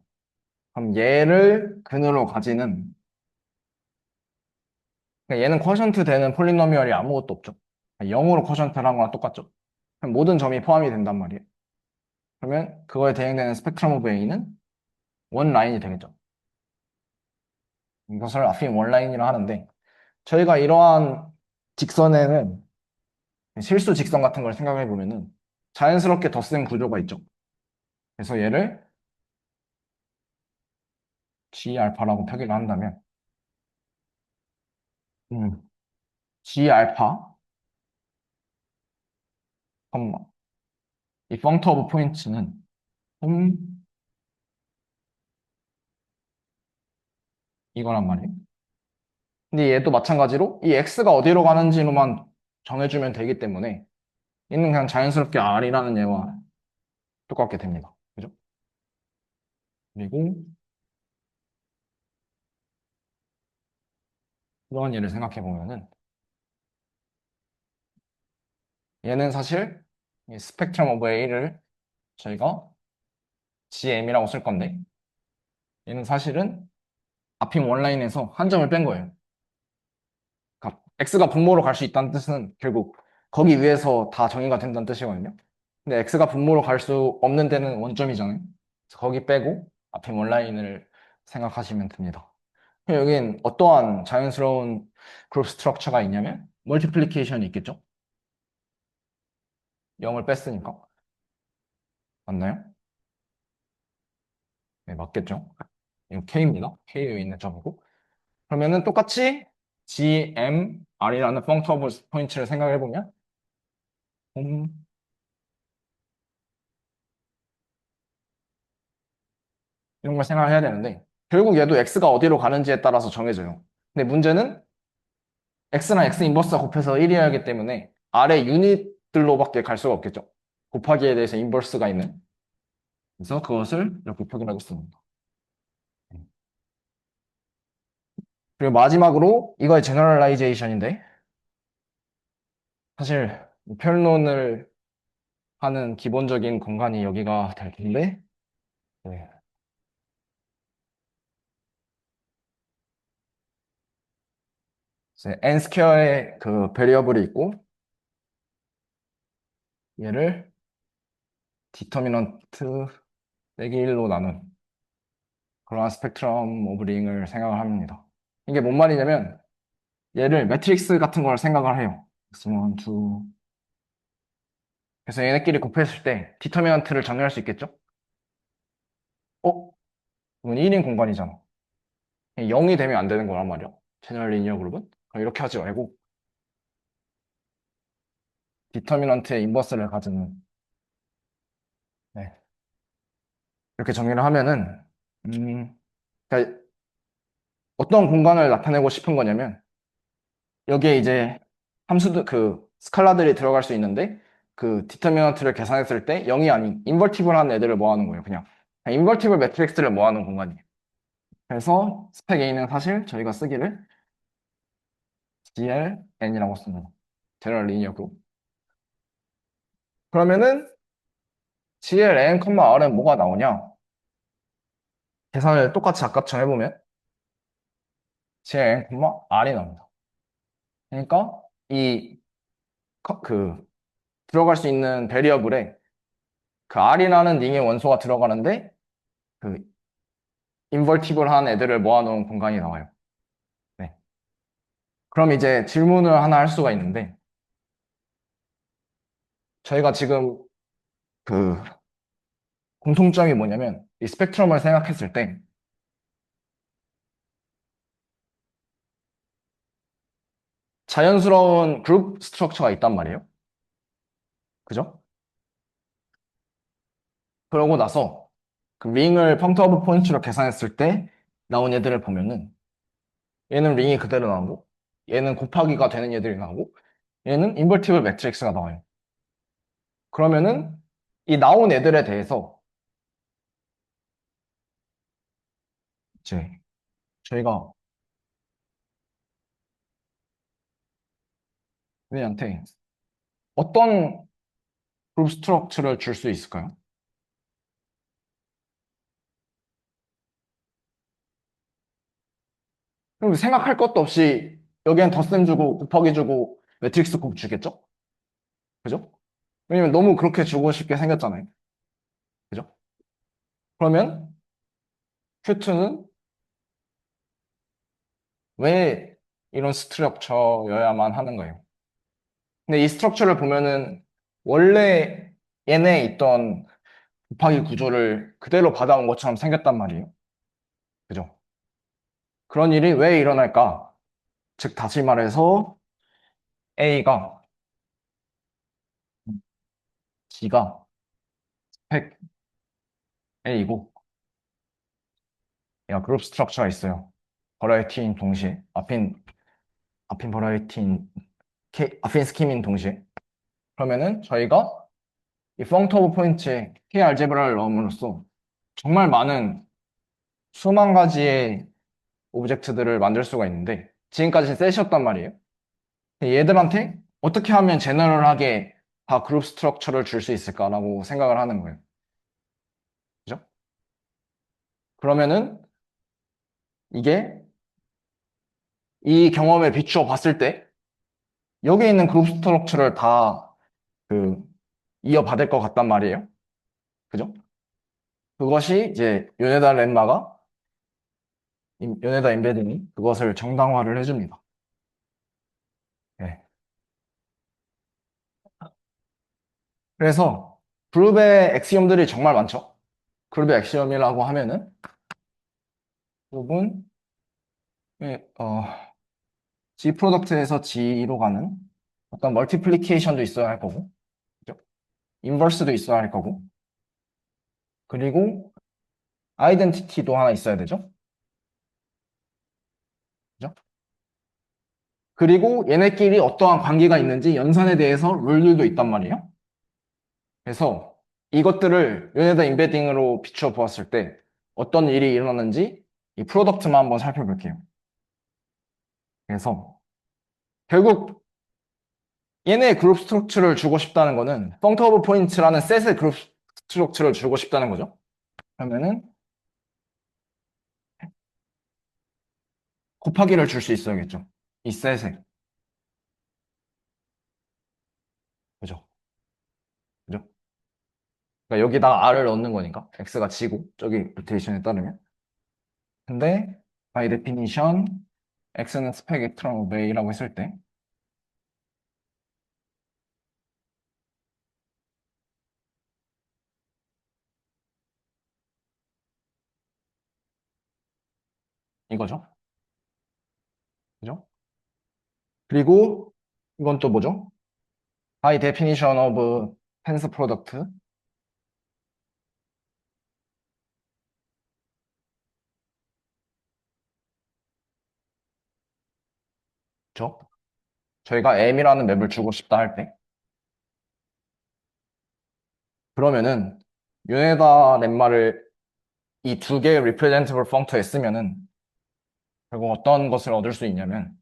그럼 얘를 근으로 가지는 그러니까 얘는 쿼션트 되는 폴리노미얼이 아무것도 없죠. 0으로 쿼션트를 한 거랑 똑같죠. 그럼 모든 점이 포함이 된단 말이에요. 그러면 그거에 대응되는 스펙트럼 오브 A는 원 라인이 되겠죠. 이것을 아핀 원 라인이라 하는데 저희가 이러한 직선에는 실수 직선 같은 걸 생각해 보면은 자연스럽게 덧셈 구조가 있죠. 그래서 얘를 G 알파라고 표기를 한다면 음, G 알파, 이 펑터 오브 포인트는 이거란 말이에요. 근데 얘도 마찬가지로 이 x가 어디로 가는지로만 정해주면 되기 때문에 얘는 그냥 자연스럽게 r이라는 얘와 똑같게 됩니다. 그죠? 그리고 이런 예를 생각해 보면은 얘는 사실 이 스펙트럼 오브 A를 저희가 GM이라고 쓸 건데 얘는 사실은 앞임 원라인에서 한 점을 뺀 거예요. 그러니까 x가 분모로 갈 수 있다는 뜻은 결국 거기 위에서 다 정의가 된다는 뜻이거든요. 근데 x가 분모로 갈 수 없는 데는 원점이잖아요. 그래서 거기 빼고 앞임 원라인을 생각하시면 됩니다. 여긴 어떠한 자연스러운 그룹 스트럭처가 있냐면 멀티플리케이션이 있겠죠? 0을 뺐으니까. 맞나요? 네, 맞겠죠? 이거 K입니다. K에 있는 점이고. 그러면은 똑같이 G, M, R이라는 펑터 오브 포인트를 생각해보면 이런 걸 생각해야 되는데 결국 얘도 X가 어디로 가는지에 따라서 정해져요. 근데 문제는 X랑 X 인버스가 곱해서 1이어야 하기 때문에 R의 유닛들로밖에 갈 수가 없겠죠. 곱하기에 대해서 인버스가 있는. 그래서 그것을 이렇게 표기하겠습니다. 그리고 마지막으로 이거의 제너럴라이제이션인데 사실 표현론을 하는 기본적인 공간이 여기가 될 텐데 네. 이제 n 스퀘어의 그 베리어블이 있고 얘를 디터미넌트 빼기 1로 나눈 그러한 스펙트럼 오브 링을 생각을 합니다. 이게 뭔 말이냐면 얘를 매트릭스 같은 걸 생각을 해요. X1, 2 그래서 얘네끼리 곱했을 때 디터미넌트를 정의할 수 있겠죠? 어? 이건 1인 공간이잖아. 0이 되면 안 되는 거란 말이야. 제너럴 리니어 그룹은. 그럼 이렇게 하지 말고 디터미넌트의 인버스를 가지는 이렇게 정리를 하면은, 음, 그러니까 어떤 공간을 나타내고 싶은 거냐면, 여기에 이제 스칼라들이 들어갈 수 있는데, 그 디터미넌트를 계산했을 때 0이 아닌 인버티블한 애들을 모아놓은 거예요, 그냥 인버티블 매트릭스를 모아놓은 공간이에요. 그래서 스펙 A는 사실 저희가 쓰기를 GLN이라고 씁니다. 제너럴 리니어 그룹. 그러면은 GLN, R은 뭐가 나오냐? 계산을 똑같이 아까처럼 해보면 GLN, R이 나옵니다. 그러니까 이 그 들어갈 수 있는 베리어블에 그 R이라는 링의 원소가 들어가는데 그 인버티블한 애들을 모아놓은 공간이 나와요. 네. 그럼 이제 질문을 하나 할 수가 있는데 저희가 지금 그 공통점이 뭐냐면 이 스펙트럼을 생각했을 때 자연스러운 그룹 스트럭처가 있단 말이에요. 그죠? 그러고 나서 그 링을 펑트 오브 포인트로 계산했을 때 나온 얘들을 보면은 얘는 링이 그대로 나오고 얘는 곱하기가 되는 얘들이 나오고 얘는 인버티블 매트릭스가 나와요. 그러면은 이 나온 애들에 대해서 이제 저희가 얘한테 어떤 그룹 스트럭처를 줄 수 있을까요? 그럼 생각할 것도 없이 여기엔 덧셈 주고 곱하기 주고 매트릭스 곱 주겠죠? 그죠? 왜냐면 너무 그렇게 주고 싶게 생겼잖아요. 그죠? 그러면 Q2는 왜 이런 스트럭처여야만 하는 거예요? 근데 이 스트럭처를 보면은 원래 얘네 있던 곱하기 구조를 그대로 받아온 것처럼 생겼단 말이에요. 그죠? 그런 일이 왜 일어날까? 즉, 다시 말해서 A가 G가 스펙 A이고 얘가 그룹 스트럭처가 있어요. 버라이어티인 동시에 앞인 버라이어티인 앞인 스킴인 동시에 그러면은 저희가 이 펑트 오브 포인트에 K 알제브라를 넣음으로써 정말 많은 수만 가지의 오브젝트들을 만들 수가 있는데 지금까지 셋이었단 말이에요. 얘들한테 어떻게 하면 제너럴하게 다 그룹 스트럭처를 줄 수 있을까라고 생각을 하는 거예요. 그죠? 그러면은 이게 이 경험에 비추어 봤을 때 여기 있는 그룹 스트럭처를 다 그 이어받을 것 같단 말이에요. 그죠? 그것이 이제 요네다 임베딩이 그것을 정당화를 해줍니다. 네. 그래서 그룹의 엑시옴들이 정말 많죠. 그룹의 엑시옴이라고 하면은 그룹은 예, G 프로덕트에서 G로 가는 어떤 멀티플리케이션도 있어야 할 거고, 그죠? 인버스도 있어야 할 거고, 그리고 아이덴티티도 하나 있어야 되죠. 그죠? 그리고 얘네끼리 어떠한 관계가 있는지 연산에 대해서 룰들도 있단 말이에요. 그래서 이것들을 요네다 임베딩으로 비추어 보았을 때 어떤 일이 일어났는지 이 프로덕트만 한번 살펴볼게요. 그래서 결국 얘네 그룹 스트럭처를 주고 싶다는 거는 펑트 오브 포인트라는 셋의 그룹 스트럭처를 주고 싶다는 거죠. 그러면은 곱하기를 줄 수 있어야겠죠. 이 셋에. 그죠? 그죠? 그러니까 여기다가 r을 넣는 거니까 x가 지고 저기 로테이션에 따르면. 근데 by definition x는 스펙트럼 오브 a라고 했을 때 이거죠. 그죠? 그리고 이건 또 뭐죠? by definition of tensor product 그쵸? 저희가 M이라는 맵을 주고 싶다 할 때, 그러면은 윤에다 lem마를 이 두 개의 representable functor에 쓰면은 결국 어떤 것을 얻을 수 있냐면,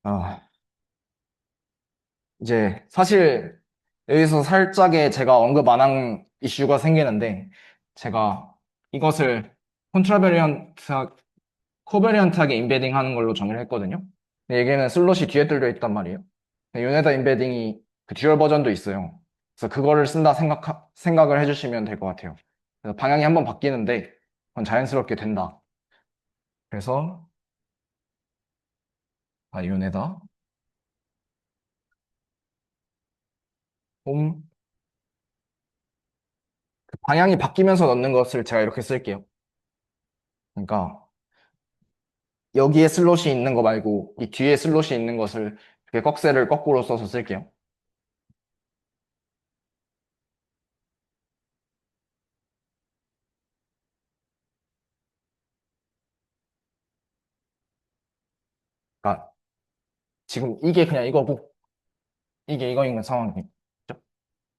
아, 이제 사실 여기서 살짝의 제가 언급 안 한 이슈가 생기는데, 제가 이것을 콘트라베리언트, 코베리언트하게 인베딩 하는 걸로 정의를 했거든요. 근데 얘기는 슬롯이 뒤에 뚫려 있단 말이에요. 요네다 인베딩이 그 듀얼 버전도 있어요. 그래서 그거를 쓴다 생각을 해주시면 될 것 같아요. 그래서 방향이 한번 바뀌는데 그건 자연스럽게 된다. 그래서 요네다 홈, 그 방향이 바뀌면서 넣는 것을 제가 이렇게 쓸게요. 그러니까 여기에 슬롯이 있는 거 말고 이 뒤에 슬롯이 있는 것을 이렇게 꺽쇠를 거꾸로 써서 쓸게요. 그러니까 지금 이게 그냥 이거고 이게 이거인 상황이죠.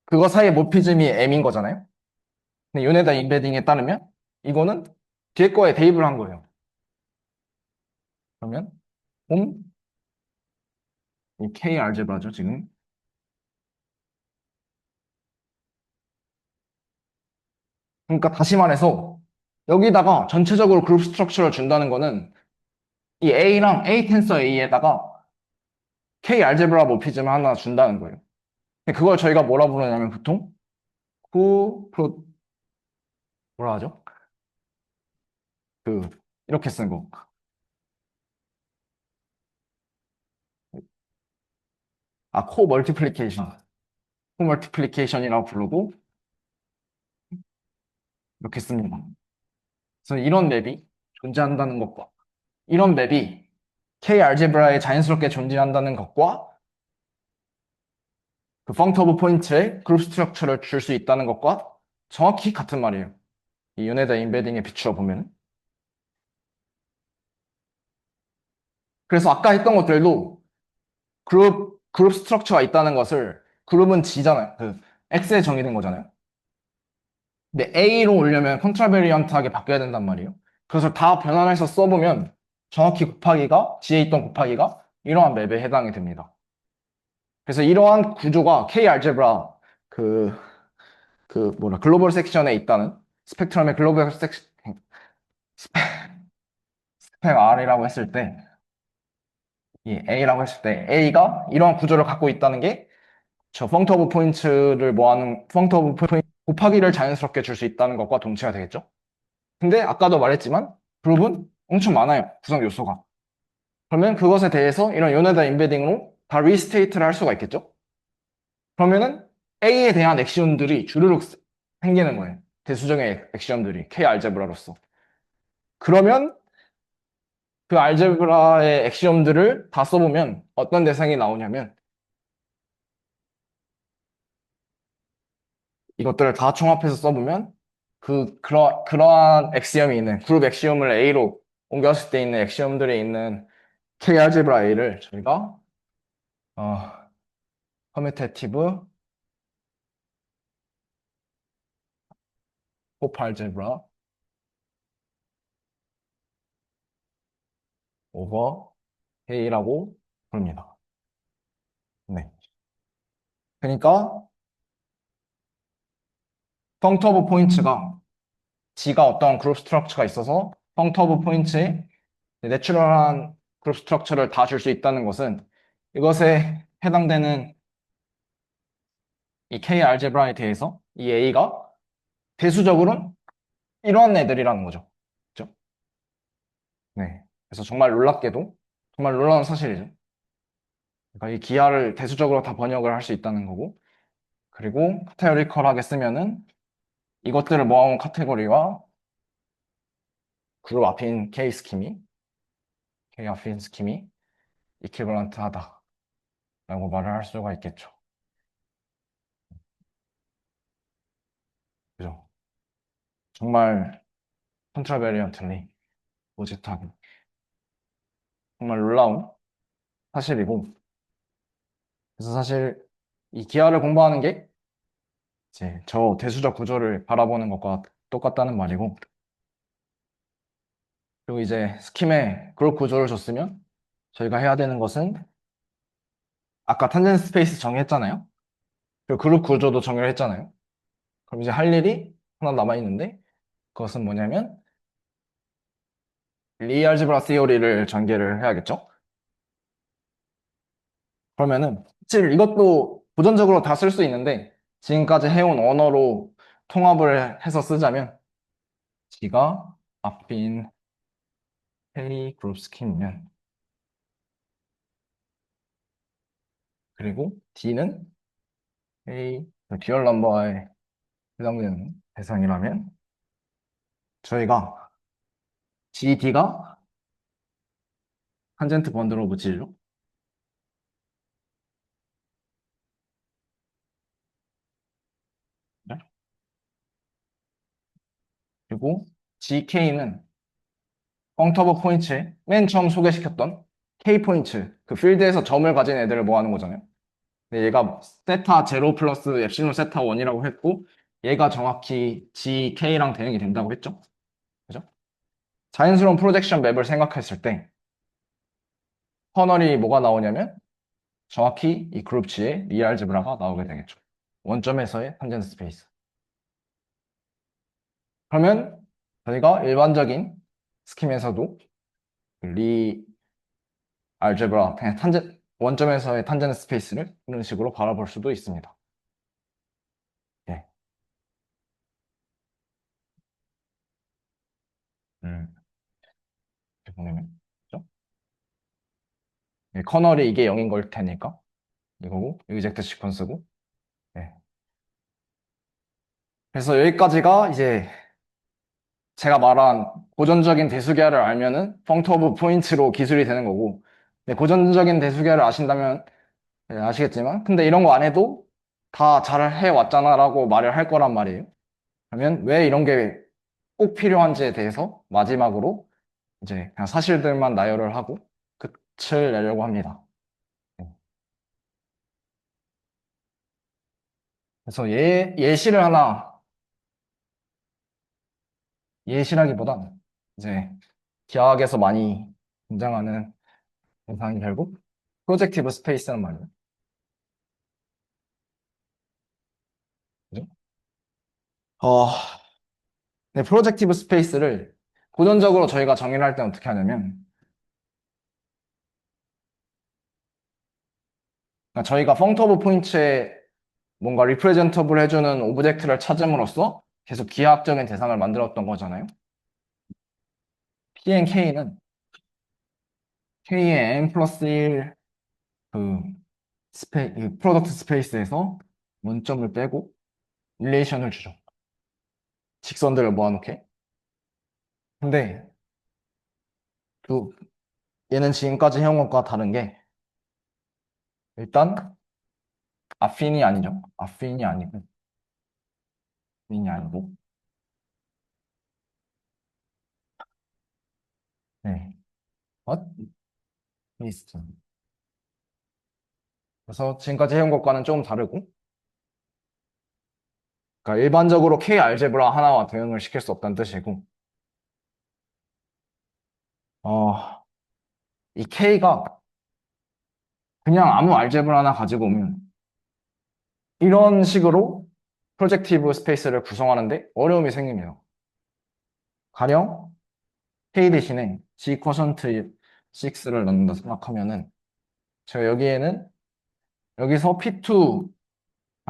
그거 사이에 모피즘이 M인 거잖아요. 근데 요네다 인베딩에 따르면 이거는 뒤에 거에 대입을 한 거예요. 그러면 홈, 이 K 알제브라죠, 지금. 그러니까 다시 말해서 여기다가 전체적으로 그룹 스트럭처를 준다는 거는 이 A랑 A 텐서 A에다가 K 알제브라 모피즘을 하나 준다는 거예요. 근데 그걸 저희가 뭐라 부르냐면 보통 프로 뭐라 하죠? 그 이렇게 쓰는 거. 코 멀티플리케이션. 코 멀티플리케이션이라고 부르고 이렇게 씁니다. 그래서 이런 맵이 존재한다는 것과 이런 맵이 K 알제브라에 자연스럽게 존재한다는 것과 그 펑트 오브 포인트에 그룹 스트럭처를 줄 수 있다는 것과 정확히 같은 말이에요. 이 윤회다 인베딩에 비추어 보면. 그래서 아까 했던 것들도 그룹 스트럭처가 있다는 것을 그룹은 G잖아요. 그 X에 정의된 거잖아요. 근데 A로 오려면 컨트라베리언트하게 바뀌어야 된단 말이에요. 그래서 다 변환해서 써보면 정확히 곱하기가 G에 있던 곱하기가 이러한 맵에 해당이 됩니다. 그래서 이러한 구조가 K 알제브라 그, 글로벌 섹션에 있다는 스펙트럼의 글로벌 섹션, 스펙 R이라고 했을 때, 이 A라고 했을 때, A가 이러한 구조를 갖고 있다는 게 저 펑트 오브 포인트를 모아놓은 펑트 오브 포인트 곱하기를 자연스럽게 줄 수 있다는 것과 동치가 되겠죠? 근데 아까도 말했지만 그룹은 엄청 많아요. 구성 요소가. 그러면 그것에 대해서 이런 요네다 인베딩으로 다 리스테이트를 할 수가 있겠죠? 그러면은 A에 대한 액션들이 주르륵 생기는 거예요. 대수정의 액션들이 K 알제브라로서. 그러면 그 알제브라의 액시엄들을 다 써보면 어떤 대상이 나오냐면 이것들을 다 총합해서 써보면 그러한 액시엄이 있는 그룹 액시엄을 A로 옮겼을 때 있는 액시엄들이 있는 K 알제브라 A를 저희가 어, 커뮤테이티브 호프 알제브라 오버 A라고 부릅니다. 네. 그러니까 펑트 오브 포인트가 G가 어떤 그룹 스트럭처가 있어서 펑트 오브 포인트에 내추럴한 그룹 스트럭처를 다 줄 수 있다는 것은 이것에 해당되는 이 K 알제브라에 대해서 이 A가 대수적으로는 이러한 애들이라는 거죠. 그죠? 네. 그래서 정말 놀라운 사실이죠. 그러니까 이 기하를 대수적으로 다 번역을 할 수 있다는 거고, 그리고 카테고리컬하게 쓰면은 이것들을 모아온 카테고리와 그룹 앞인 K 앞인 스킴이 이퀴벌런트하다라고 말을 할 수가 있겠죠. 그죠? 정말 컨트라베리언틀리 오직하게 정말 놀라운 사실이고 그래서 사실 이 기하를 공부하는 게 이제 저 대수적 구조를 바라보는 것과 똑같다는 말이고 그리고 이제 스킴에 그룹 구조를 줬으면 저희가 해야 되는 것은 아까 탄젠트 스페이스 정의했잖아요. 그리고 그룹 구조도 정의를 했잖아요. 그럼 이제 할 일이 하나 남아 있는데 그것은 뭐냐면 리알지브라 시오리를 전개를 해야겠죠. 그러면은 사실 이것도 고전적으로 다 쓸 수 있는데 지금까지 해온 언어로 통합을 해서 쓰자면 G가 앞인 K 그룹 스킨이면 그리고 D는 K 듀얼 넘버에 해당되는 대상이라면 저희가 GD가 탄젠트 번들 오브 G죠. 그리고 GK는 펑터 오브 포인트에 맨 처음 소개시켰던 K 포인트 그 필드에서 점을 가진 애들을 모아놓은 거잖아요. 근데 얘가 세타 제로 플러스 엡실론 세타 1이라고 했고 얘가 정확히 GK랑 대응이 된다고 했죠. 그죠? 자연스러운 프로젝션 맵을 생각했을 때 커널이 뭐가 나오냐면 정확히 이 그룹 G의 리알즈브라가 나오게 되겠죠. 원점에서의 탄젠트 스페이스. 그러면 저희가 일반적인 스킴에서도 리 알제브라 그냥 원점에서의 탄젠트 스페이스를 이런 식으로 바라볼 수도 있습니다. 예. 음. 이렇게 보내면 그죠? 예, 커널이 이게 0인 걸 테니까 이거고 이젝트 시퀀스고 예. 그래서 여기까지가 이제 제가 말한 고전적인 대수계를 알면은 펑트 오브 포인트로 기술이 되는 거고 네, 고전적인 대수계를 아신다면 네, 아시겠지만 근데 이런 거 안 해도 다 잘 해왔잖아 라고 말을 할 거란 말이에요. 그러면 왜 이런 게 꼭 필요한지에 대해서 마지막으로 이제 그냥 사실들만 나열을 하고 끝을 내려고 합니다. 네. 그래서 예시를 하나 예시라기보단 이제 기하학에서 많이 등장하는 현상이 결국 프로젝티브 스페이스란 말이에요. 그죠? 어, 네, 프로젝티브 스페이스를 고전적으로 저희가 정의를 할 때 어떻게 하냐면 그러니까 저희가 펑트 오브 포인트에 뭔가 리프레젠터블 해주는 오브젝트를 찾음으로써 계속 기하학적인 대상을 만들었던 거잖아요. P&K는 K의 n 플러스 1 그 그 프로덕트 스페이스에서 원점을 빼고 릴레이션을 주죠. 직선들을 모아놓게. 근데 그 얘는 지금까지 해온 것과 다른 게 일단 아핀이 아니죠. 아핀이 아니고 네. what? 리스트. 그래서 지금까지 해온 것과는 조금 다르고 그러니까 일반적으로 K 알제브라 하나와 대응을 시킬 수 없다는 뜻이고 이 K가 그냥 아무 알제브라 하나 가지고 오면 이런 식으로 프로젝티브 스페이스를 구성하는데 어려움이 생깁니다. 가령 K 대신에 G 쿼션트 6를 넣는다 생각하면은 제가 여기에는 여기서 P2,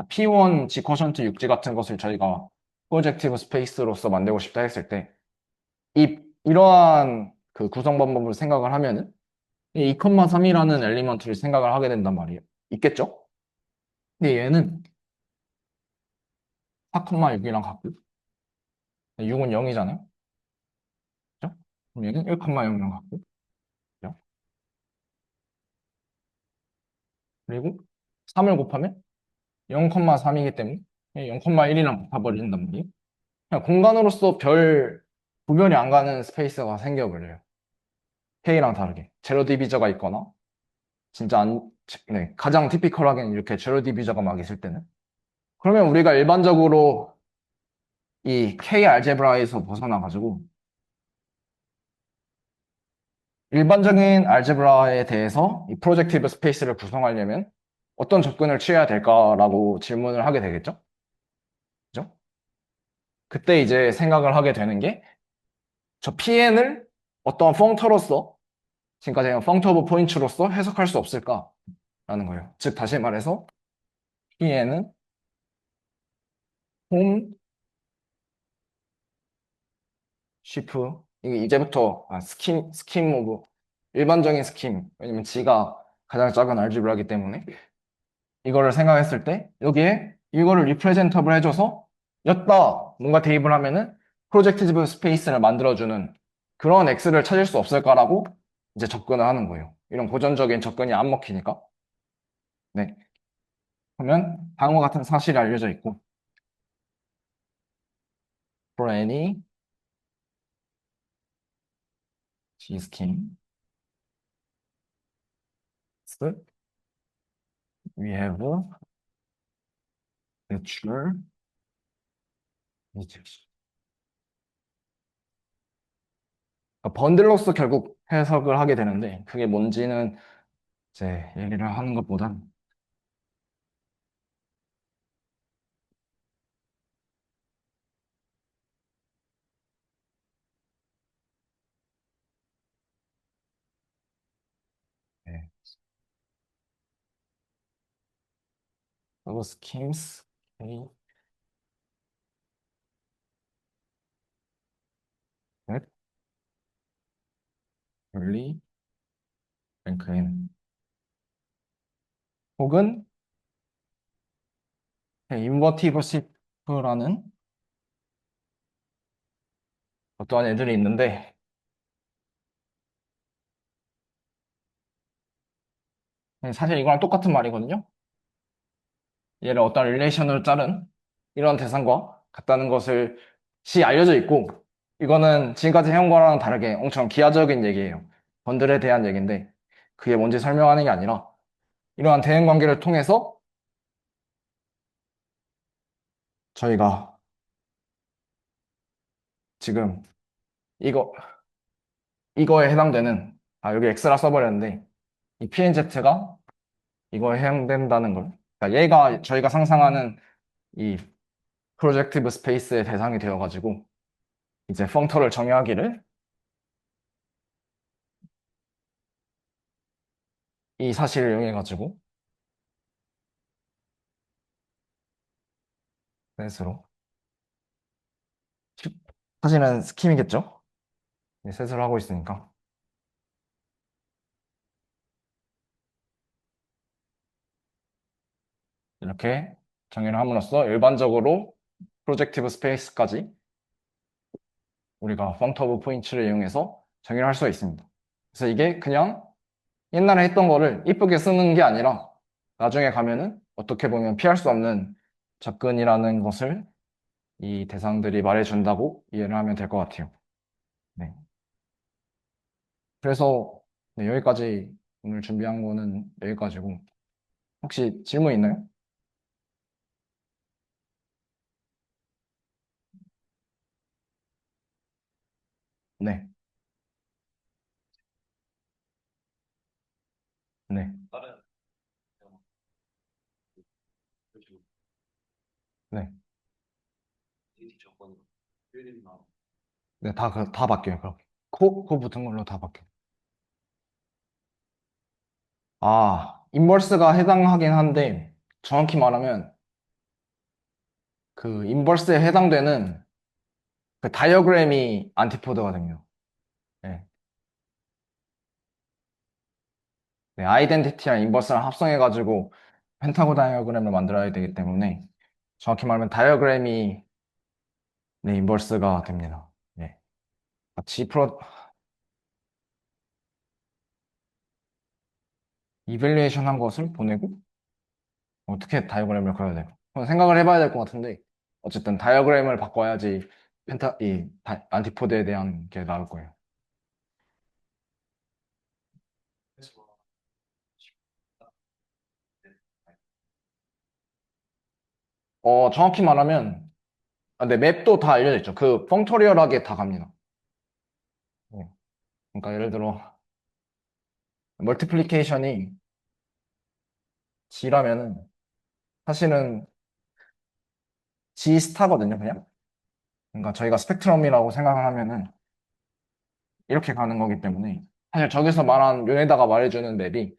P1 G 쿼션트 6G 같은 것을 저희가 프로젝티브 스페이스로서 만들고 싶다 했을 때 이러한 그 구성 방법을 생각을 하면은 이 2,3이라는 엘리먼트를 생각을 하게 된단 말이에요. 있겠죠? 근데 얘는 4,6이랑 같고 6은 0이잖아요. 그죠? 그럼 얘는 1,0이랑 같고 그죠? 그리고 3을 곱하면 0,3이기 때문에 0,1이랑 곱해버린단 말이에요. 그냥 공간으로서 별 구별이 안 가는 스페이스가 생겨버려요. K랑 다르게. 제로 디비저가 있거나, 진짜 네, 가장 티피컬하게는 이렇게 제로 디비저가 막 있을 때는. 그러면 우리가 일반적으로 이 K 알제브라에서 벗어나가지고, 일반적인 알제브라에 대해서 이 프로젝티브 스페이스를 구성하려면 어떤 접근을 취해야 될까라고 질문을 하게 되겠죠? 그죠? 그때 이제 생각을 하게 되는 게, 저 PN을 어떤 펑터로서, 지금까지 펑터 오브 포인트로서 해석할 수 없을까라는 거예요. 즉, 다시 말해서, PN은 홈, 쉬프, 이게 이제부터 스킴 오브, 일반적인 스킴, 왜냐면 G가 가장 작은 알지브라이기 때문에, 이거를 생각했을 때 여기에 이거를 리프레젠터블 해줘서 였다 뭔가 대입을 하면은 프로젝티브 스페이스를 만들어주는 그런 X를 찾을 수 없을까라고 이제 접근을 하는 거예요. 이런 고전적인 접근이 안 먹히니까. 네. 그러면 다음과 같은 사실이 알려져 있고 for any G scheme we have natural 번들로서 결국 해석을 하게 되는데 그게 뭔지는 이제 얘기를 하는 것보단 네. those schemes okay, that early 랭크인 혹은 인버티브 시프라는 어떠한 애들이 있는데 사실 이거랑 똑같은 말이거든요. 얘를 어떤 릴레이션으로 자른 이런 대상과 같다는 것을 알려져 있고 이거는 지금까지 해온 거랑 다르게 엄청 기하적인 얘기예요. 번들에 대한 얘기인데 그게 뭔지 설명하는 게 아니라 이러한 대응 관계를 통해서 저희가 지금 이거 이거에 해당되는 여기 X라 써버렸는데 이 PNZ가 이거에 해당된다는 걸. 그러니까 얘가 저희가 상상하는 이 프로젝티브 스페이스의 대상이 되어가지고 이제 펑터를 정의하기를 이 사실을 이용해가지고 셋으로 사실은 스킴이겠죠? 네, 셋으로 하고 있으니까 이렇게 정의를 함으로써 일반적으로 프로젝티브 스페이스까지 우리가 펑터 오브 포인트를 이용해서 정의를 할 수가 있습니다. 그래서 이게 그냥 옛날에 했던 거를 이쁘게 쓰는 게 아니라 나중에 가면은 어떻게 보면 피할 수 없는 접근이라는 것을 이 대상들이 말해준다고 이해를 하면 될 것 같아요. 네. 그래서 네, 여기까지 오늘 준비한 거는 여기까지고 혹시 질문 있나요? 네. 네. 네. 네, 다 바뀌어요, 그렇게. 코 붙은 걸로 다 바뀌어요. 인버스가 해당하긴 한데, 정확히 말하면, 그 인버스에 해당되는 그 다이어그램이 안티포드가 됩니다. 네. 네, 아이덴티티랑 인버스랑 합성해가지고 펜타고 다이어그램을 만들어야 되기 때문에, 정확히 말하면 다이어그램이 네, 인버스가 됩니다. 네. G 프로, 이밸리에이션 한 것을 보내고, 어떻게 다이어그램을 그려야 돼요? 생각을 해봐야 될 것 같은데, 어쨌든 다이어그램을 바꿔야지 안티포드에 대한 게 나올 거예요. 정확히 말하면, 네, 맵도 다 알려져 있죠. 그 펑토리얼하게 다 갑니다. 네. 그러니까 예를 들어, 멀티플리케이션이 G라면은, 사실은 G 스타거든요, 그냥. 그러니까 저희가 스펙트럼이라고 생각을 하면은, 이렇게 가는 거기 때문에, 사실 저기서 말한, 요네다가 말해주는 맵이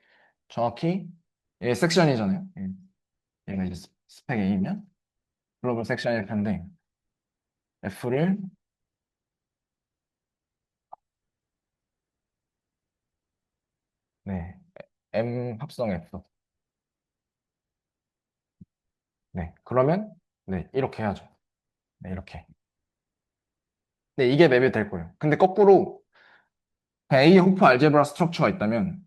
정확히, 얘 섹션이잖아요. 얘가 이제 스펙 A면, 글로벌 섹션일 텐데, F를, 네, M 합성 F. 네, 그러면, 네, 이렇게 해야죠. 네, 이렇게. 네, 이게 맵이 될 거예요. 근데 거꾸로, A 호프 알제브라 스트럭처가 있다면,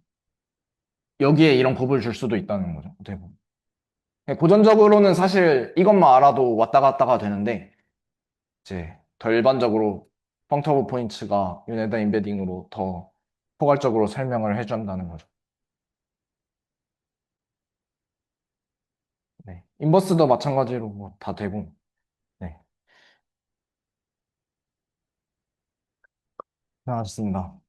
여기에 이런 곱을 줄 수도 있다는 거죠. 어떻게 보면. 네, 고전적으로는 사실 이것만 알아도 왔다 갔다가 되는데, 이제 더 일반적으로 펑터 오브 포인츠가 유네다 임베딩으로 더 포괄적으로 설명을 해준다는 거죠. 네. 인버스도 마찬가지로 뭐 다 되고, 네. 고생하셨습니다.